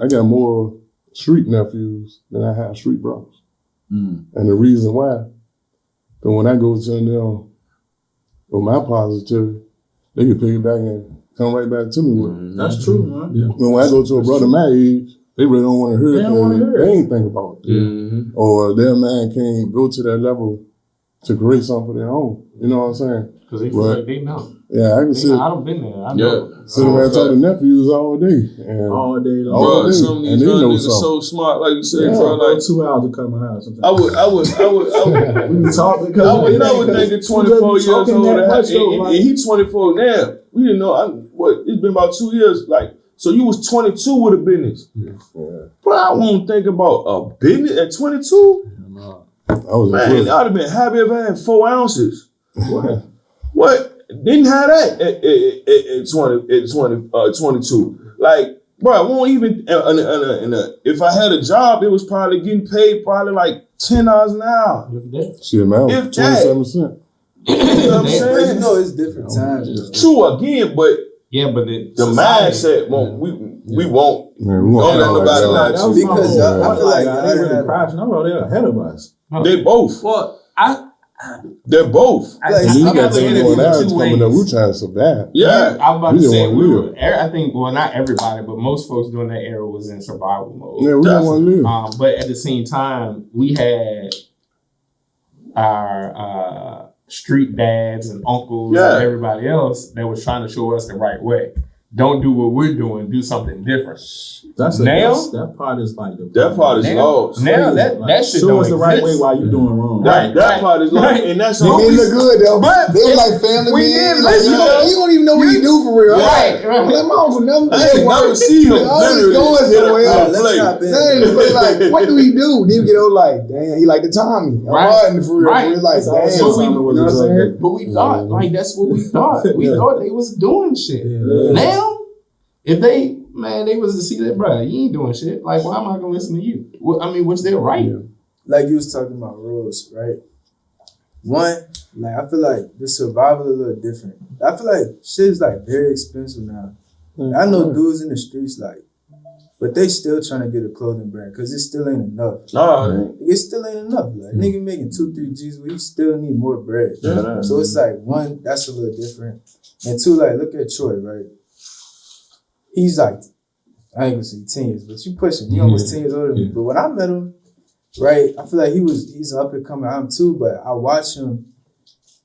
I got more street nephews than I have street brothers. And the reason why, because when I go to them with my positivity, they can pick it back and come right back to me with it. That's true, man. Yeah. But when I go to a brother my age, they really don't want to hear it. They don't wanna hear it. They ain't think about it. Or their man can't go to that level to create something for their own. You know what I'm saying? Because they feel like they know. Yeah, I can sit I've been there. I know. sit around and talk to nephews all day. And All day long. All Bro, day. some of these And they young know niggas something. so smart, like you said, Yeah. bro. Like 2 hours to come my house. Sometimes. I would we talk because I would know a nigga 24 years old and he 24 now. We didn't know. It's been about 2 years. Like, so you was 22 with a business. But I won't think about a business at 22. I was in Man, prison. I'd have been happy if I had 4 ounces. What? Didn't have that at 22. Like, bro, I won't even. If I had a job, it was probably getting paid probably like $10 an hour. Shit, man, If that. 27%. You know what I'm But you saying? know, it's different times. True again, but Yeah, but the mindset won't. We won't. Man, we Don't let want nobody lie That to was you. Because my I whole- feel like they I really had- crashing. No, they're ahead of us. They both. Well, They're both. Like, And I you got got to things interview going two out coming up. ways. We trying to survive. Yeah. I was about We to just say wanna live. I think not everybody, but most folks during that era was in survival mode. Yeah, we don't want to live. But at the same time, we had our street dads and uncles Yeah. and everybody else that was trying to show us the right way. Don't do what we're doing. Do something different. That part is like That part is lost. Now that shit show don't us the right way exist. while you're doing wrong. That part is lost, and that's They all. didn't look good though. But They were like family we men. did Like, listen. you don't even know what he do for real. Right. Like my uncle never I ain't never see him. always literally going hit a somewhere. plate. Like, what do he do? Then you get old like, damn, he like the Tommy. I'm Right. riding for real. Right. We're like, That's all damn. it is. You know what I'm saying? But we thought like that's what we thought. We thought they was doing shit. Yeah. Now, if they was to see that, bro, you ain't doing shit. Like, why am I gonna listen to you? Well, I mean, what's their right? Like you was talking about roles, right? One, like I feel like the survival is a little different. I feel like shit is like very expensive now. I know dudes in the streets like, but they still trying to get a clothing brand because it still ain't enough. No, It still ain't enough. Like nigga making 2-3 G's, we still need more bread. Yeah. So it's like one, that's a little different, and two, like look at Troy, right? He's like, I ain't gonna say 10 years, but you pushing. He almost 10 years older than me. But when I met him, right? I feel like he's an up and coming album too, but I watch him.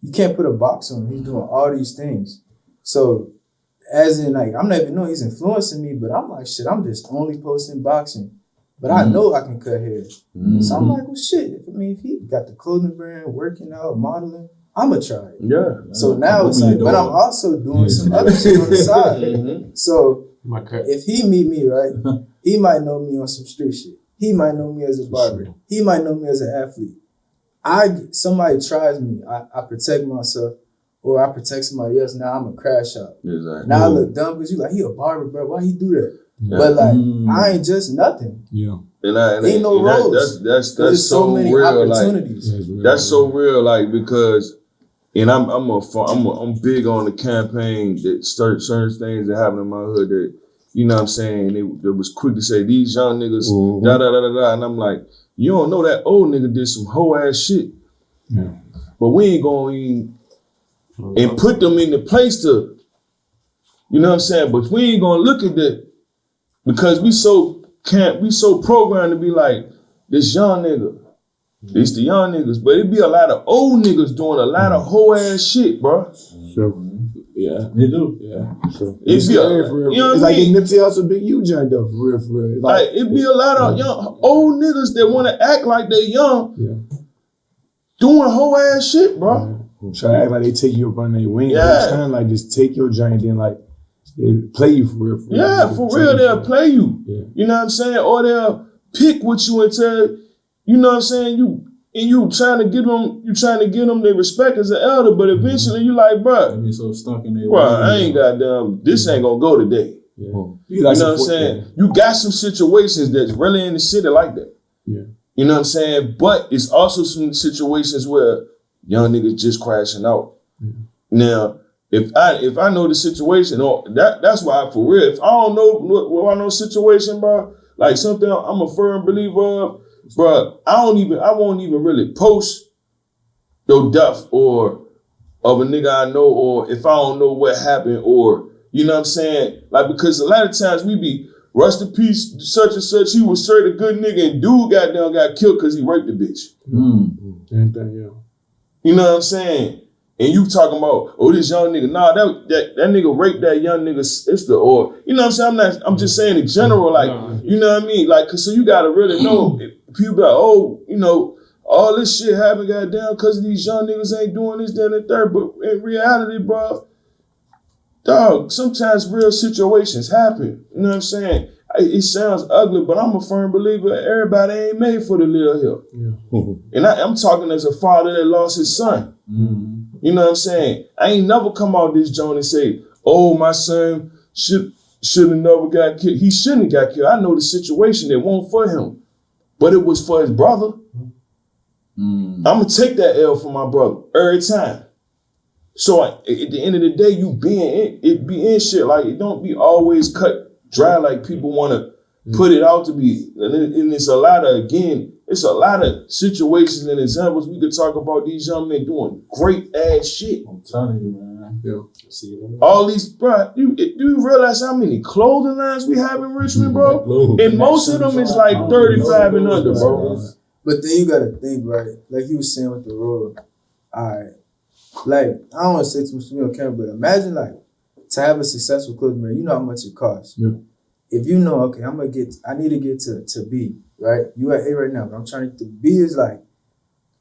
You can't put a box on him. He's doing all these things. So, as in, like, I'm not even knowing he's influencing me, but I'm like, shit, I'm just only posting boxing. But I know I can cut hair. So I'm like, well, shit. If he got the clothing brand, working out, modeling, I'ma try it. Yeah. So now it's like, but I'm also doing some other shit on the side. So if he meet me, right, he might know me on some street shit. He might know me as a barber. He might know me as an athlete. Somebody tries me, I protect myself, or I protect somebody else. Now I'm a crash out. Exactly. Now I look dumb because you like, he a barber, bro. Why he do that? Yeah. But like, I ain't just nothing. Yeah. Ain't no roles. That's There's so many real. opportunities. Like, that's so real. Like, because, and I'm big on the campaign that certain things that happen in my hood that, you know what I'm saying, they was quick to say, these young niggas, da da da da da, and I'm like, you don't know that old nigga did some hoe ass shit. Yeah. But we ain't going and put them in the place to, you know what I'm saying? But we ain't gonna look at that because we so programmed to be like, this young nigga, it's the young niggas, but it be a lot of old niggas doing a lot of hoe ass shit, bro. Sure. Yeah. They do. Yeah. Sure. It's for real. You know It's what I like mean? Nipsey Hussle, Big U joined up for real, for real. Like, it be a lot of young old niggas that want to act like they young, doing hoe ass shit, bro. Try to act like they take you up on their wing. Yeah. They trying to like just take your giant, then like they play you for real. Yeah, for real, they'll play you. Yeah. You know what I'm saying? Or they'll pick with you and tell, you know what I'm saying? You trying to give them their respect as an elder, but eventually you like, bro, They be so stuck in their I ain't goddamn, this ain't gonna go today. Yeah. You know what I'm saying? You got some situations that's really in the city like that. Yeah. You know what I'm saying? But it's also some situations where young niggas just crashing out. Now, if I know the situation, or that's why for real, if I don't know what I know situation, bro, like something I'm a firm believer of, bro, I won't even really post your death or of a nigga I know, or if I don't know what happened, or you know what I'm saying? Like, because a lot of times we be rest in peace, such and such, he was straight a good nigga, and dude got killed because he raped a bitch. You know what I'm saying? And you talking about, oh, this young nigga, nah, that nigga raped that young nigga's sister, or you know what I'm saying? I'm just saying in general, like, you know what I mean? Like, cause so you gotta really know, people be like, oh, you know, all this shit happened, goddamn, cause these young niggas ain't doing this, that, and the third. But in reality, bro, dog, sometimes real situations happen. You know what I'm saying? It sounds ugly, but I'm a firm believer everybody ain't made for the little hill. Yeah. And I'm talking as a father that lost his son. You know what I'm saying? I ain't never come out this joint and say, oh, my son should have never got killed. He shouldn't have got killed. I know the situation. It wasn't for him, but it was for his brother. I'm going to take that L for my brother every time. So at the end of the day, you be in shit. Like, it don't be always cut dry like people want to put it out to be. And it's a lot of situations and examples we could talk about these young men doing great ass shit. I'm telling you, man. Yeah. All these, bro, do you realize how many clothing lines we have in Richmond, bro? And most of them is like 35 and under, bro. But then you gotta think, right? Like you was saying with the road. Alright. Like, I don't want to say too much to me on camera, but imagine like to have a successful clothing brand, you know how much it costs. Yeah. If you know, okay, I need to get to B, right? You at A right now, but I'm trying to get to B is like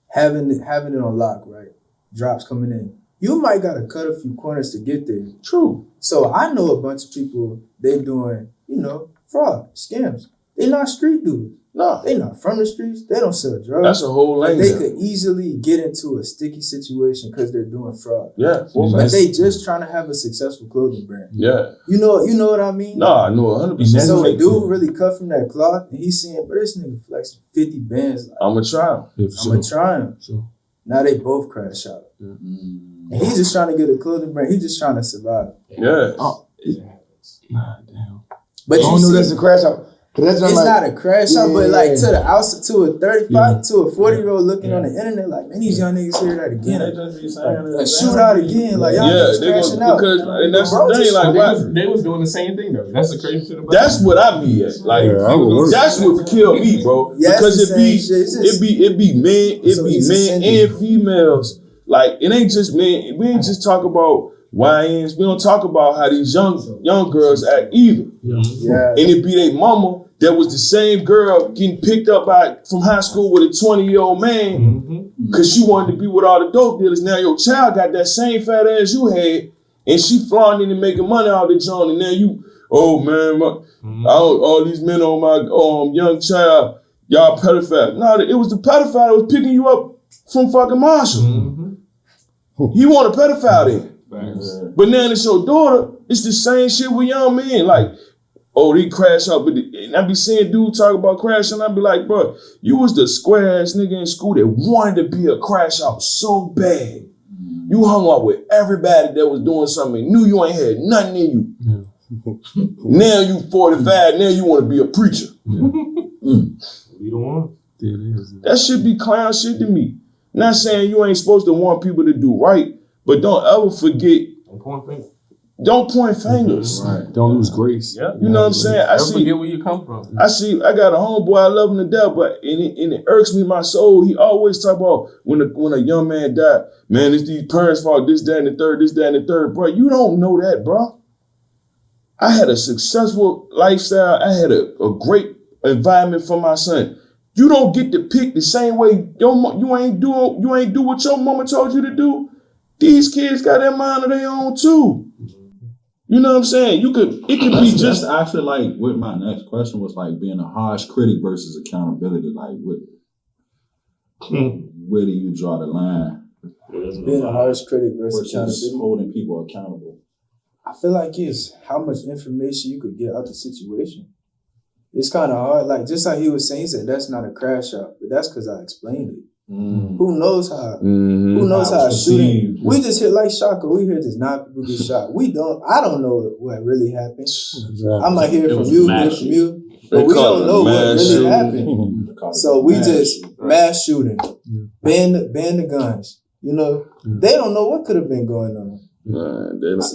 having it on lock, right? Drops coming in. You might gotta cut a few corners to get there. True. So I know a bunch of people, they doing, fraud, scams. They not street dudes. No. They not from the streets. They don't sell drugs. That's a whole lane. They could easily get into a sticky situation because they're doing fraud. Yeah. But they just trying to have a successful clothing brand. Yeah. You know what I mean? No, I know 100%. So a dude really cut from that cloth and he's saying, but this nigga flexing 50 bands. Like, I'm going to try him. I'm going to try him. Sure. Now they both crash out. Yeah. And he's just trying to get a clothing brand. He's just trying to survive. Yeah. Nah, damn. But I don't know that's a crash out. It's not a crash out, but like to the outside, to a 35, to a 40-year-old looking on the internet, like, man, these young niggas hear that again. Like, shoot out again. Like, y'all niggas crashing out. Because and that's the thing, like, they was doing the same thing though. That's the crazy shit about that's what I mean. Like, that's what killed me, bro. Because it be men and females. Like, it ain't just men. We ain't just talk about YNs. We don't talk about how these young girls act either. Yeah. And it be their mama that was the same girl getting picked up from high school with a 20-year-old man because she wanted to be with all the dope dealers. Now your child got that same fat ass you had, and she flaunting and making money out of the joint, and now you, oh man, all these men on my young child, y'all pedophile. No, it was the pedophile that was picking you up from fucking Marshall. He want a pedophile then. But now it's your daughter, it's the same shit with young men. Like, oh, they crash out. And I be seeing dudes talk about crashing. I be like, bro, you was the square ass nigga in school that wanted to be a crash out so bad. You hung out with everybody that was doing something, knew you ain't had nothing in you. Now you 45, now you want to be a preacher. You don't want. That should be clown shit to me. Not saying you ain't supposed to want people to do right, but don't ever forget. Don't point fingers. Right. Don't lose grace. Yeah. You know what I'm saying? Don't forget where you come from. I got a homeboy, I love him to death, but it irks me in my soul. He always talk about when a young man died, man, it's these parents' fault, this, that, and the third, this, that, and the third. Bro, you don't know that, bro. I had a successful lifestyle. I had a great environment for my son. You don't get to pick the same way you ain't do what your mama told you to do. These kids got their mind of their own too. You know what I'm saying? It could be just actually like what my next question was, like being a harsh critic versus accountability. Like where do you draw the line? Being a harsh critic versus accountability. Holding people accountable. I feel like it's how much information you could get out the situation. It's kind of hard. Like, just like he was saying, he said that's not a crash out, but that's because I explained it. Who knows how? Who knows how shooting? We just hear like Shaka. We hear just 9 people get shot. I don't know what really happened. Exactly. I might hear from you, but we don't know what really happened. So we just mass shooting, ban the guns. You know, they don't know what could have been going on. Nah,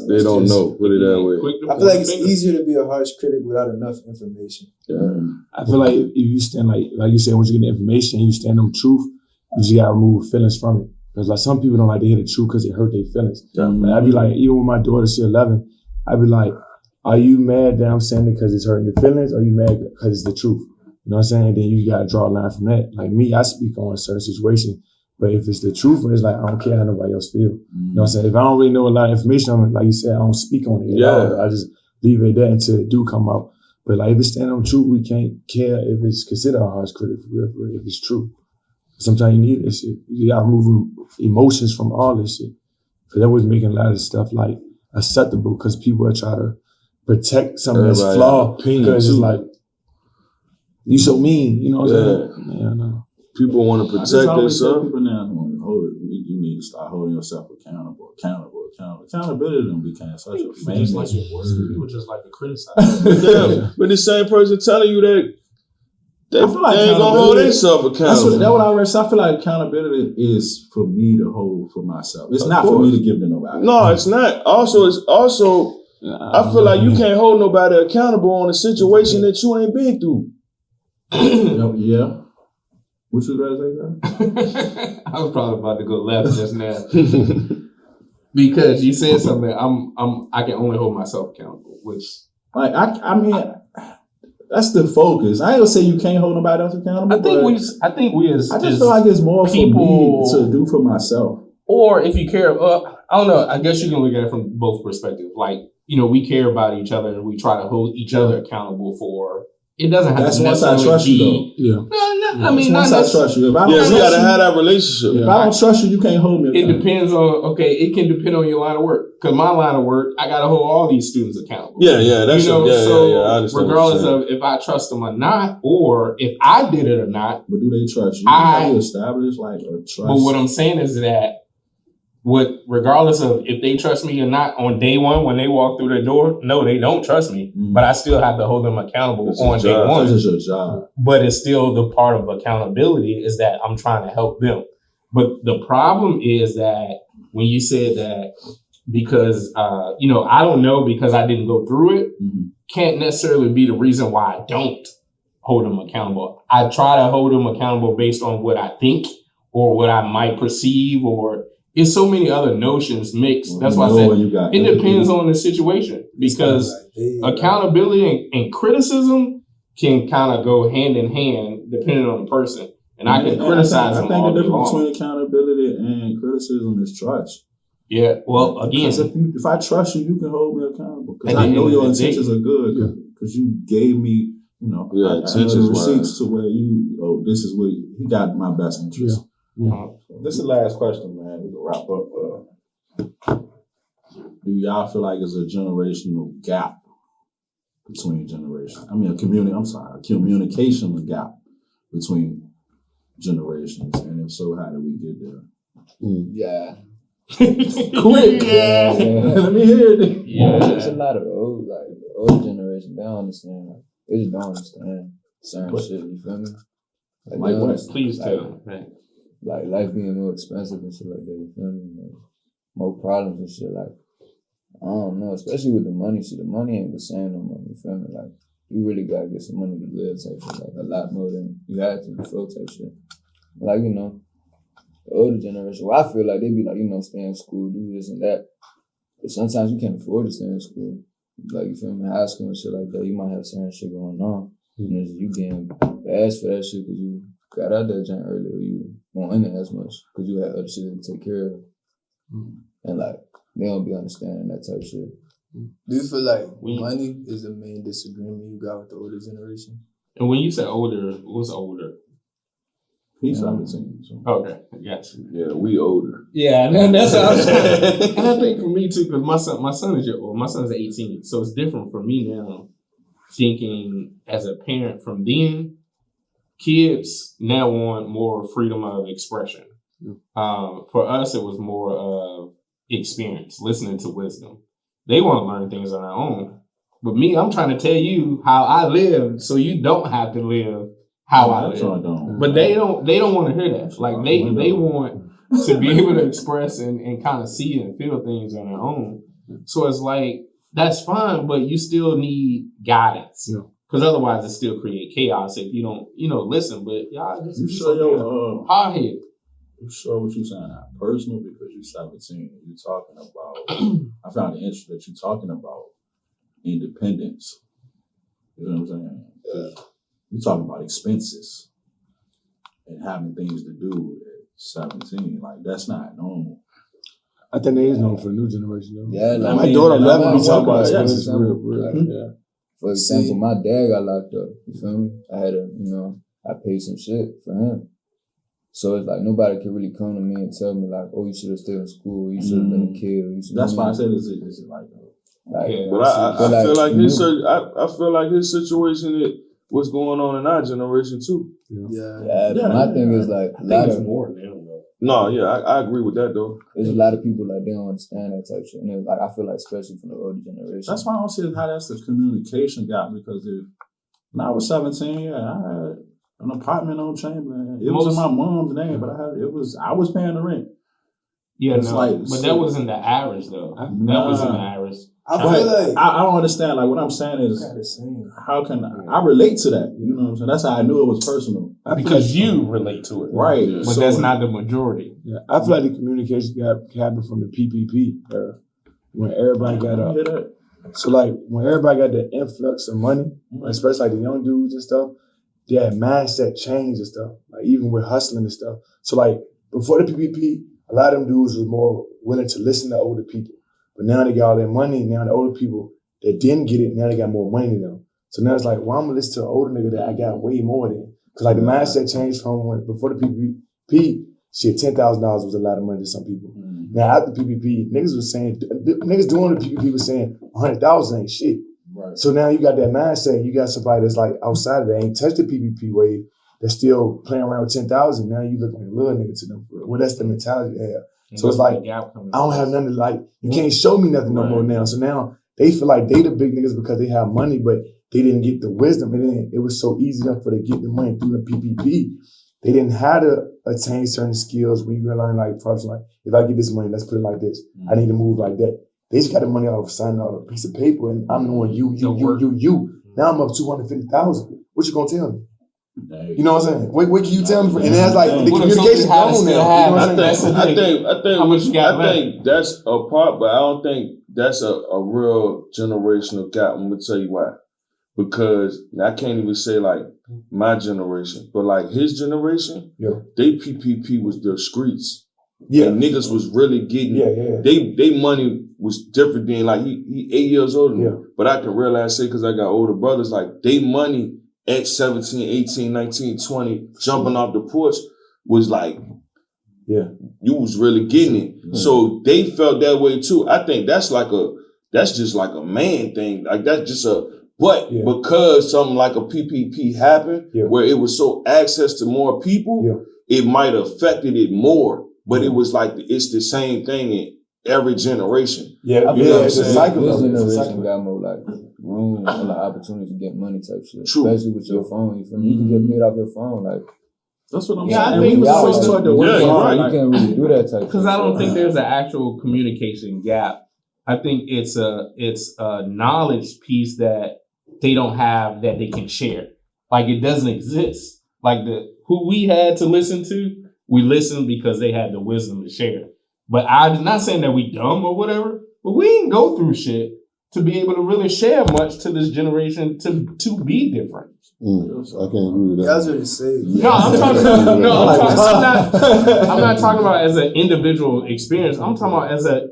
they don't know. Put it that way. I feel like it's easier to be a harsh critic without enough information. Yeah. I feel like if you stand like you said, once you get the information, you stand on truth. You just gotta remove feelings from it. Because like some people don't like to hear the truth because it hurt their feelings. Like, I'd be like, even with my daughter, she's 11, I'd be like, are you mad that I'm saying it because it's hurting your feelings, or are you mad because it's the truth? You know what I'm saying? And then you gotta draw a line from that. Like me, I speak on a certain situation, but if it's the truth, it's like I don't care how nobody else feel. You know what I'm saying? If I don't really know a lot of information on it, like you said, I don't speak on it at all. I just leave it at that until it do come out. But like if it's standing on truth, we can't care if it's considered a harsh critic for real, if it's true. Sometimes you need this shit. You gotta remove emotions from all this shit. Because that was making a lot of stuff like acceptable because people are trying to protect something that's flawed. Because it's like, you so mean, you know what I'm saying? Yeah, I know. People want to protect themselves. People now you need to start holding yourself accountable. Accountability don't become such a main thing. People just like to criticize. But the same person telling you that they ain't gonna hold themselves accountable. That's what I read. So I feel like accountability is for me to hold for myself. It's not for me to give to nobody. No, it's not. I feel like you can't hold nobody accountable on a situation that you ain't been through. Yeah. What you rather say, I was probably about to go left just now. Because you said something, I can only hold myself accountable, which like I mean that's the focus. I ain't gonna say you can't hold nobody else accountable. I think we as I just feel like it's more people for me to do for myself. Or if you care, I don't know. I guess you can look at it from both perspectives. Like, you know, we care about each other and we try to hold each other accountable for. It doesn't have to necessarily trust be. You, though. No, I mean, not I trust you. If I we gotta have that relationship. If I don't trust you, you can't hold me accountable. It depends on. It can depend on your line of work. Because my line of work, I gotta hold all these students accountable. Yeah, that's I understand. Regardless of if I trust them or not, or if I did it or not. But do they trust you? How do you establish like a trust? But what I'm saying is that regardless of if they trust me or not on day one when they walk through the door, no, they don't trust me. But I still have to hold them accountable on day one. This is your job. But it's still the part of accountability is that I'm trying to help them. But the problem is that when you said that because, I don't know because I didn't go through it, can't necessarily be the reason why I don't hold them accountable. I try to hold them accountable based on what I think or what I might perceive, or it's so many other notions mixed. That's why I said it depends on the situation, because accountability and criticism can kind of go hand in hand depending on the person. And I can criticize them all day long. I think the difference between accountability and criticism is trust. Yeah, well, again, if I trust you, you can hold me accountable because I know your intentions are good because you gave me, I know the receipts to where this is what he got my best interest. This is the last question, man. We can wrap up. Do y'all feel like there's a generational gap between generations? I mean, a communication gap between generations, and if so, how do we get there? Yeah. Quick. Yeah. Let me hear it. Yeah. There's a lot of the old generation. They don't understand. They just don't understand certain shit. You feel me? Like what? Please tell. Like life being more expensive and shit like that. You feel me? Like, more problems and shit. Like I don't know, especially with the money shit. The money ain't the same no more. You feel me? Like you really gotta get some money to live type shit. Like a lot more than you had to before type shit. Like the older generation, well, I feel like they be like, stay in school, do this and that. But sometimes you can't afford to stay in school. Like, you feel me, high school and shit like that, you might have certain shit going on. And you getting asked for that shit because you got out that junk earlier, you won't in it as much because you had other shit to take care of. And like, they don't be understanding that type of shit. Do you feel like money is the main disagreement you got with the older generation? And when you say older, what's older? He's 17. So. Okay, yes. Yeah, we older. Yeah, and that's what I'm saying. And I think for me too, because my son is 18, so it's different for me now. Thinking as a parent from then, kids now want more freedom of expression. For us, it was more of experience, listening to wisdom. They want to learn things on their own, but me, I'm trying to tell you how I lived, so you don't have to live how I live. But they don't want to hear that. Like they want to be able to express and kind of see and feel things on their own. So it's like, that's fine, but you still need guidance. Because otherwise it still create chaos if you don't, listen. But y'all just show your hard head. You sure what you're saying now? Personal, because you're 17 and you're talking about I found it interesting that you're talking about independence. You know what I'm saying? You're talking about expenses and having things to do at 17. Like, that's not normal. I think that is normal for the new generation, though. Yeah, like, my daughter left me talking about expenses real. Yeah. For example, my dad got locked up. You feel me? I had I paid some shit for him. So it's like nobody can really come to me and tell me like, oh, you should have stayed in school, you should have been a kid. That's why I said, is it like but I feel like I feel like his situation what's going on in our generation too. Yeah. My thing is like a lot of more now. No, yeah, I agree with that though. There's a lot of people like they don't understand that type of shit. And it's like I feel like especially from the older generation. That's why I don't see how that's the communication gap, because when I was 17, I had an apartment on Chamberlain. It was in my mom's name, but I was paying the rent. Yeah, but that wasn't the average though. That wasn't the average. I feel like I don't understand. Like, what I'm saying is, how can I relate to that? You know what I'm saying? That's how I knew it was personal. Because you relate to it, right? But that's not the majority. Yeah, I feel like the communication gap happened from the PPP era when everybody got up. So like when everybody got the influx of money, especially like the young dudes and stuff, their mindset changed and stuff. Like even with hustling and stuff. So like before the PPP, a lot of them dudes was more willing to listen to older people. But now they got all their money. Now the older people that didn't get it, now they got more money than them. So now it's like, well, I'm gonna listen to an older nigga that I got way more than. Because like the mindset changed from when before the PPP, shit, $10,000 was a lot of money to some people. Now after PPP, niggas doing the PPP was saying 100,000 ain't shit. Right. So now you got that mindset. You got somebody that's like outside of that, ain't touched the PPP wave, that's still playing around with 10,000. Now you look like a little nigga to them. Well, that's the mentality they have. So it's like, I don't have nothing to like, you can't show me nothing no more now. So now they feel like they the big niggas because they have money, but they didn't get the wisdom. And then it was so easy enough for them to get the money through the PPP. They didn't have to attain certain skills where you can learn like, if I get this money, let's put it like this. I need to move like that. They just got the money off signing out a piece of paper and I'm knowing you. Now I'm up 250,000. What you gonna tell me? You know what I'm saying? What can you tell me? And that's like the communication gone now. I think that's a part, but I don't think that's a real generational gap. I'm gonna tell you why. Because I can't even say like my generation, but like his generation, they PPP was the streets. Yeah, and niggas was really getting. They money was different than like he 8 years older than me. But I can realize because I got older brothers, like they money at 17, 18, 19, 20, jumping off the porch was like, you was really getting it. So they felt that way too. I think that's just like a man thing. Like that's just because something like a PPP happened where it was so access to more people, it might have affected it more. But it was like, it's the same thing in every generation. You know what I'm saying? This generation got more like room or like opportunity to get money type shit. True. Especially with your phone. You feel me? You can get paid off your phone. Like, that's what I'm saying. I think you can't really do that type. Because I don't think there's an actual communication gap. I think it's a knowledge piece that they don't have that they can share. Like it doesn't exist. Like who we had to listen to, we listened because they had the wisdom to share. But I'm not saying that we dumb or whatever, but we didn't go through shit to be able to really share much to this generation to be different. I can't agree with that. That's what you say. I'm not talking about as an individual experience. I'm talking about as a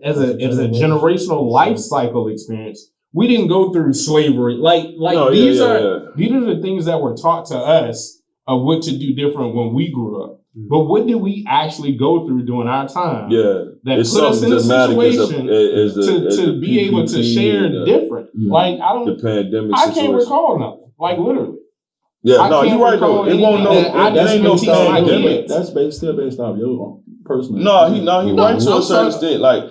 generational life cycle experience. We didn't go through slavery. These are the things that were taught to us of what to do different when we grew up. But what did we actually go through during our time that put us in a situation to be able to share different? Like the pandemic I can't recall nothing. Like literally. Yeah, no, you're right though. It won't that ain't no pandemic. That's still based off your personal. No, he right to a certain extent. Like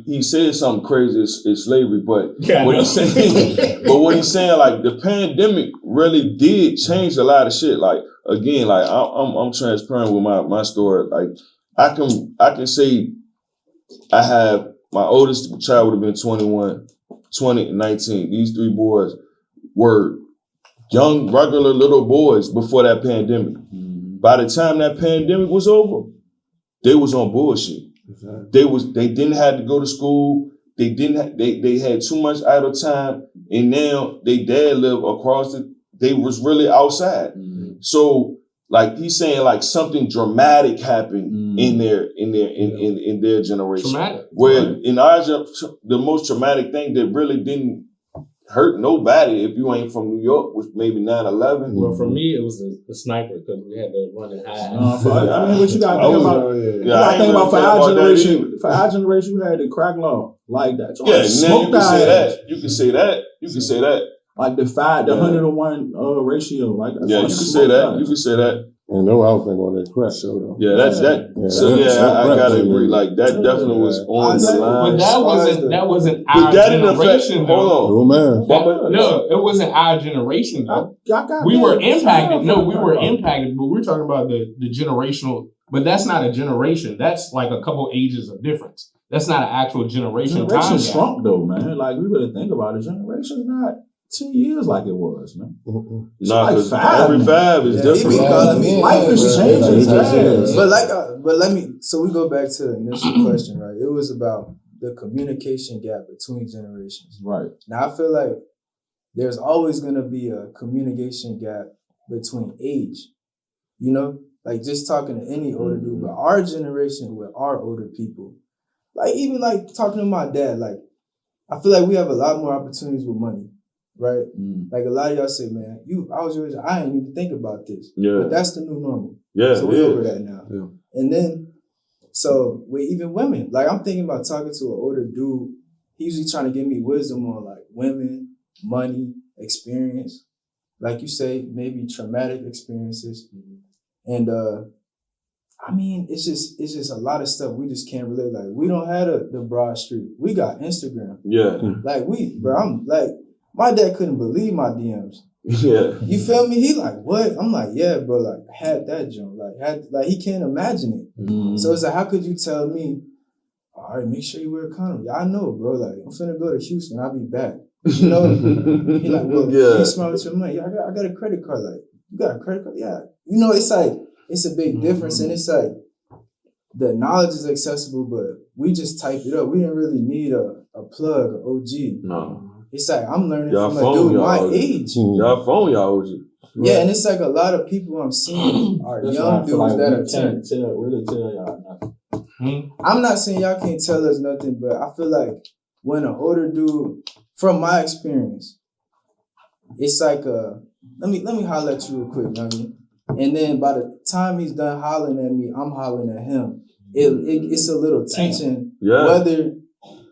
he said something crazy is slavery, but what he's saying, like the pandemic really did change a lot of shit. Like again, like I'm transparent with my story. Like I can say I have my oldest child would have been 21, 20, and 19. These three boys were young, regular little boys before that pandemic. By the time that pandemic was over, they was on bullshit. They didn't have to go to school. They had too much idle time, and now they dad lived across they was really outside. So like he's saying, like something dramatic happened in their generation. Traumatic. Where in our the most traumatic thing that really didn't hurt nobody if you ain't from New York was maybe 9/11. Well, for me, it was the sniper because we had to run and hide. I mean, what you got to think about? You got to think about for our generation. For our generation, we had the crack law like that. Yeah, now you can say that. You can say that. You can say that. Like the 100 to 1 ratio. Like that. Yeah, you can say that. You can say that. And no, I was thinking on that crash show though. Yeah, that's that. Yeah, so I gotta agree. Like that definitely was on the line. But that wasn't our generation. Hold on. Oh man. No, it wasn't our generation though. We were impacted. No, we were impacted, but we're talking about the generational. But that's not a generation. That's like a couple ages of difference. That's not an actual generation. Generation shrunk though, man. Like we better think about it. Generation's not 10 years like it was, man. It's like every 5 is different. Life is changing fast. But so we go back to the initial question, right? It was about the communication gap between generations. Right. Now I feel like there's always gonna be a communication gap between age. You know? Like just talking to any older dude, but our generation with our older people, like even like talking to my dad, like I feel like we have a lot more opportunities with money. Right? Like a lot of y'all say, man, I was yours, I didn't even think about this. Yeah. But that's the new normal. Yeah. So we're over that now. Yeah. And then, so with even women, like I'm thinking about talking to an older dude, he's usually trying to give me wisdom on like women, money, experience. Like you say, maybe traumatic experiences. And I mean, it's just a lot of stuff we just can't relate. Like, we don't have the broad street. We got Instagram. Yeah. Like, I'm like, my dad couldn't believe my DMs. Yeah. You feel me? He like, what? I'm like, yeah, bro. Like, had that jump. Like he can't imagine it. Mm-hmm. So it's like, how could you tell me, all right, make sure you wear a condom? Yeah, I know, bro. Like, I'm finna go to Houston. I'll be back. You know? He like, well, you smart with your money. Yeah, I got a credit card. Like, you got a credit card? Yeah. You know, it's like, it's a big difference. And it's like, the knowledge is accessible, but we just type it up. We didn't really need a plug, an OG. No. It's like, I'm learning y'all from a dude my OG. age. Y'all phone y'all OG. Yeah, and it's like a lot of people I'm seeing are young dudes that are turned. Really tell y'all nothing. I'm not saying y'all can't tell us nothing, but I feel like when an older dude, from my experience, it's like let me holler at you real quick, youngin. And then by the time he's done hollering at me, I'm hollering at him. It's a little tension, whether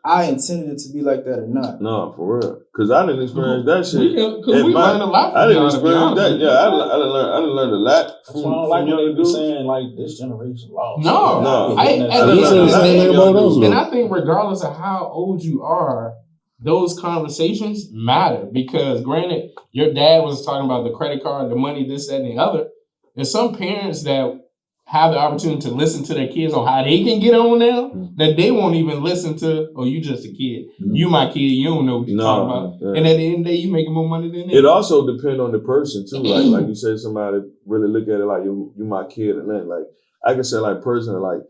I intended it to be like that or not. No, for real. Because I didn't experience that shit. We learned a lot from I didn't y'all, experience that. Yeah, I didn't learn a lot from, I don't like young when they be dudes. saying like this generation lost. No. And I think regardless of how old you are, those conversations matter because granted, your dad was talking about the credit card, the money, this, that, and the other. There's some parents that have the opportunity to listen to their kids on how they can get on now that they won't even listen to, oh, you just a kid. You my kid, you don't know what you're talking about. Yeah. And at the end of the day, you making more money than them. It also depends on the person too. Like you said, somebody really look at it like you my kid and then like I can say like personally, like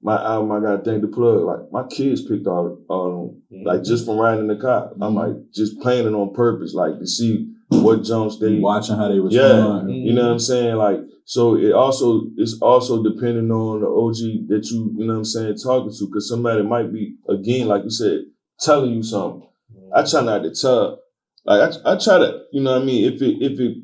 my album, I gotta thank the plug. Like my kids picked all like just from riding in the car. I'm like just playing it on purpose, like to see what jumps they watching how they respond. Yeah, you know what I'm saying? Like so it's also depending on the OG that you know what I'm saying, talking to, because somebody might be, again, like you said, telling you something. I try not to tell. Like I try to, you know what I mean, if it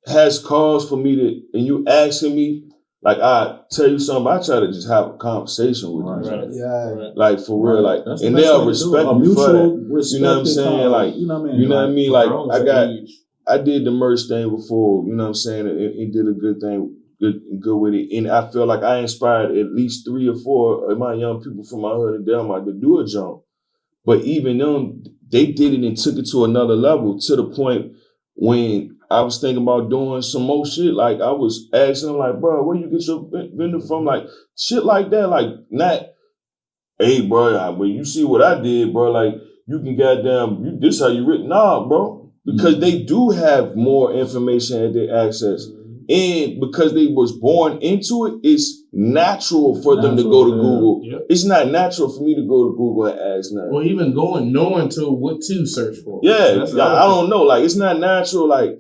has cause for me to, and you asking me, like I tell you something, I try to just have a conversation with you. Right. Yeah. Like for real, like, and they'll respect you for that. You know what I'm saying? Like, you know what I mean? Like I did the merch thing before, you know what I'm saying? It did a good thing, good with it. And I feel like I inspired at least 3 or 4 of my young people from my hood in Delmar to do a jump. But even them, they did it and took it to another level, to the point when I was thinking about doing some more shit. Like I was asking them, like, bro, where you get your vendor from? Like shit like that. Like not, hey, bro, when you see what I did, bro, like you can goddamn, this how you written. Nah, bro. Because they do have more information at their access. And because they was born into it, it's natural for them to go to Google. Yep. It's not natural for me to go to Google and ask nothing. Or even knowing to what to search for. Yeah, I don't know. Like, it's not natural. Like,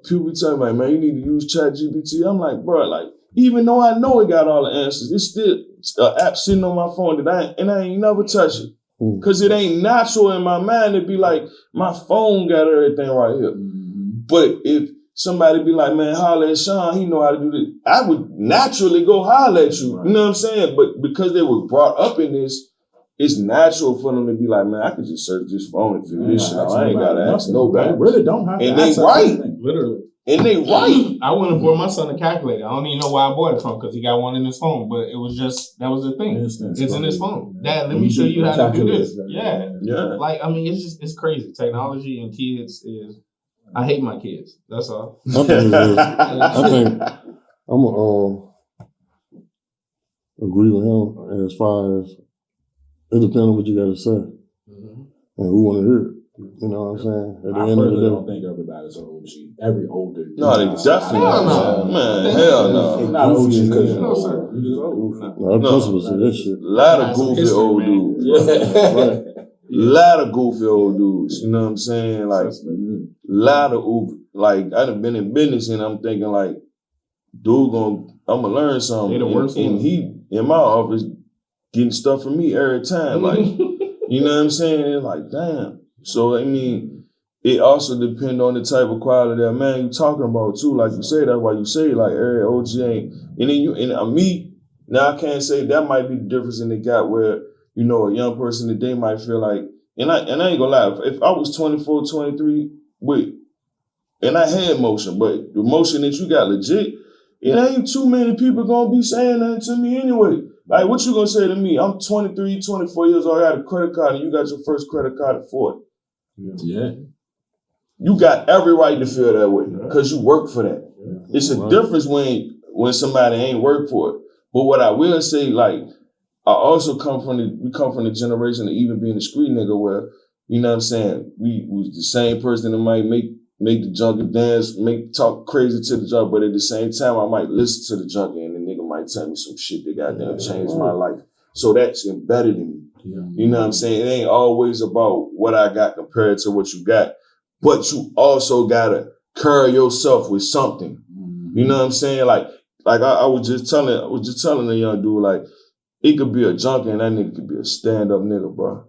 people be telling me, like, man, you need to use ChatGPT. I'm like, bro, like, even though I know it got all the answers, it's still an app sitting on my phone that I ain't never touch it. Because it ain't natural in my mind to be like, my phone got everything right here. But if somebody be like, man, holler at Sean, he know how to do this, I would naturally go holler at you. Right. You know what I'm saying? But because they were brought up in this, it's natural for them to be like, man, I could just search this phone and figure this shit out. I ain't got to ask nobody. They really don't have to ask. And they right. Literally. And they right. I went and bought my son a calculator. I don't even know where I bought it from because he got one in his phone. But it was just, that was the thing. It's in his phone. Dad, let me show you how to do this. Yeah. Like, I mean, it's crazy. Technology and kids is, I hate my kids. That's all. I think I'm gonna agree with him as far as it depends on what you got to say and who want to hear it. You know what I'm saying? At the end of the day, I don't think everybody's an OG. Every older. No, they definitely not. Man, hell no. Not OG because you know, sir. No, principles to this shit. A lot of goofy old dudes. Right. Lot of goofy old dudes. You know what I'm saying? Like, lot of like I done been in business and I'm thinking like, dude, I'm gonna learn something. And he in my office getting stuff from me every time. Like, you know what I'm saying? Like, damn. So I mean, it also depends on the type of quality that man you talking about too. Like you say, that's why you say like every OG ain't. And then you and me. Now I can't say that might be the difference in the gap where, you know, a young person today might feel like, and I ain't gonna lie, if I was 24, 23 and I had motion, but the motion that you got legit, it ain't too many people gonna be saying nothing to me anyway. Like, what you gonna say to me? I'm 23, 24 years old, I got a credit card, and you got your first credit card at 40. Yeah. You got every right to feel that way because you work for that. Yeah. It's a difference when somebody ain't work for it. But what I will say, like, I also come from the generation of even being a street nigga where, you know what I'm saying, we was the same person that might make the junkie dance, talk crazy to the junkie, but at the same time, I might listen to the junkie and the nigga might tell me some shit that goddamn changed my life. So that's embedded in me. Yeah. You know what I'm saying? It ain't always about what I got compared to what you got, but you also gotta carry yourself with something. You know what I'm saying? Like I was just telling a young dude, like, it could be a junkie and that nigga could be a stand-up nigga, bro.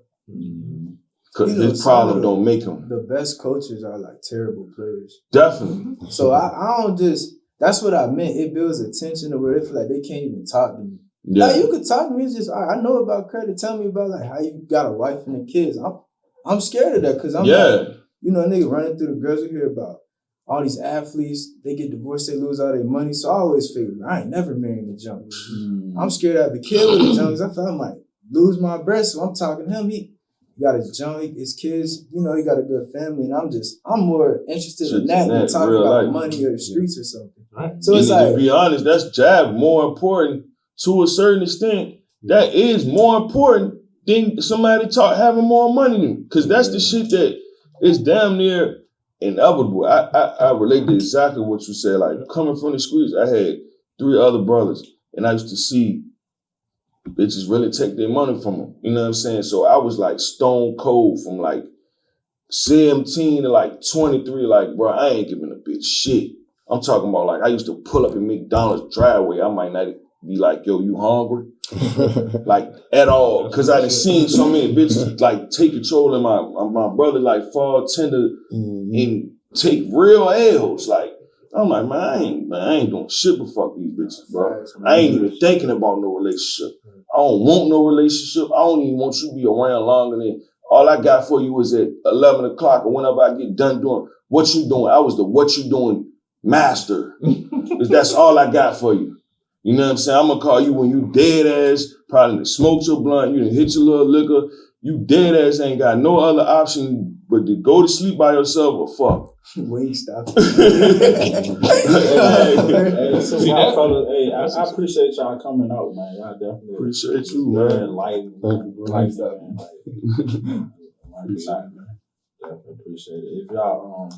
Cause his problem don't make him. The best coaches are like terrible players. Definitely. So I don't just, that's what I meant. It builds a tension to where they feel like they can't even talk to me. Yeah. Like, you could talk to me, it's just, I know about credit. Tell me about like how you got a wife and the kids. I'm scared of that because I'm like, you know, a nigga running through the girls, we hear about all these athletes, they get divorced, they lose all their money. So I always figured, I ain't never marrying a junkie. I'm scared to have a kid with a junkie. I feel I might lose my breath. So I'm talking to him. He got his junkie, his kids, you know, he got a good family. And I'm more interested in that than talking about money or the streets or something. Right. So it's like, to be honest, that's job more important to a certain extent. That is more important than somebody having more money than you. Because that's the shit that is damn near inevitable. I relate to exactly what you said. Like, coming from the streets, I had 3 other brothers, and I used to see bitches really take their money from them. You know what I'm saying? So I was like stone cold from like 17 to like 23. Like, bro, I ain't giving a bitch shit. I'm talking about, like, I used to pull up in McDonald's driveway. I might not be like, yo, you hungry? Like, at all. Because I done seen so many bitches like take control of my brother, like fall tender and take real L's. Like, I'm like, man, I ain't doing shit but fuck these bitches, bro. I ain't even thinking about no relationship. I don't want no relationship. I don't even want you to be around longer than all I got for you is at 11 o'clock or whenever I get done doing what you doing. I was the what you doing master. That's all I got for you. You know what I'm saying? I'm gonna call you when you dead ass, probably smoked your blunt, you done hit your little liquor, you dead ass ain't got no other option but to go to sleep by yourself or fuck. Wingstop. I appreciate y'all coming out, man. I definitely appreciate you, man. Enlightened, man. Definitely appreciate it. If y'all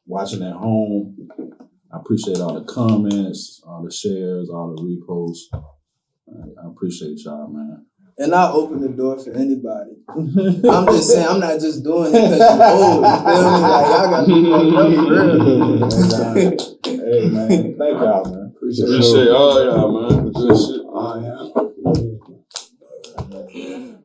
watching at home, I appreciate all the comments, all the shares, all the reposts. I appreciate y'all, man. And I open the door for anybody. I'm just saying, I'm not just doing it because you're old. You feel me? Like, y'all got me fucked up for real. Hey, man. Thank y'all, man. Appreciate all y'all, man. Good shit. Oh, yeah.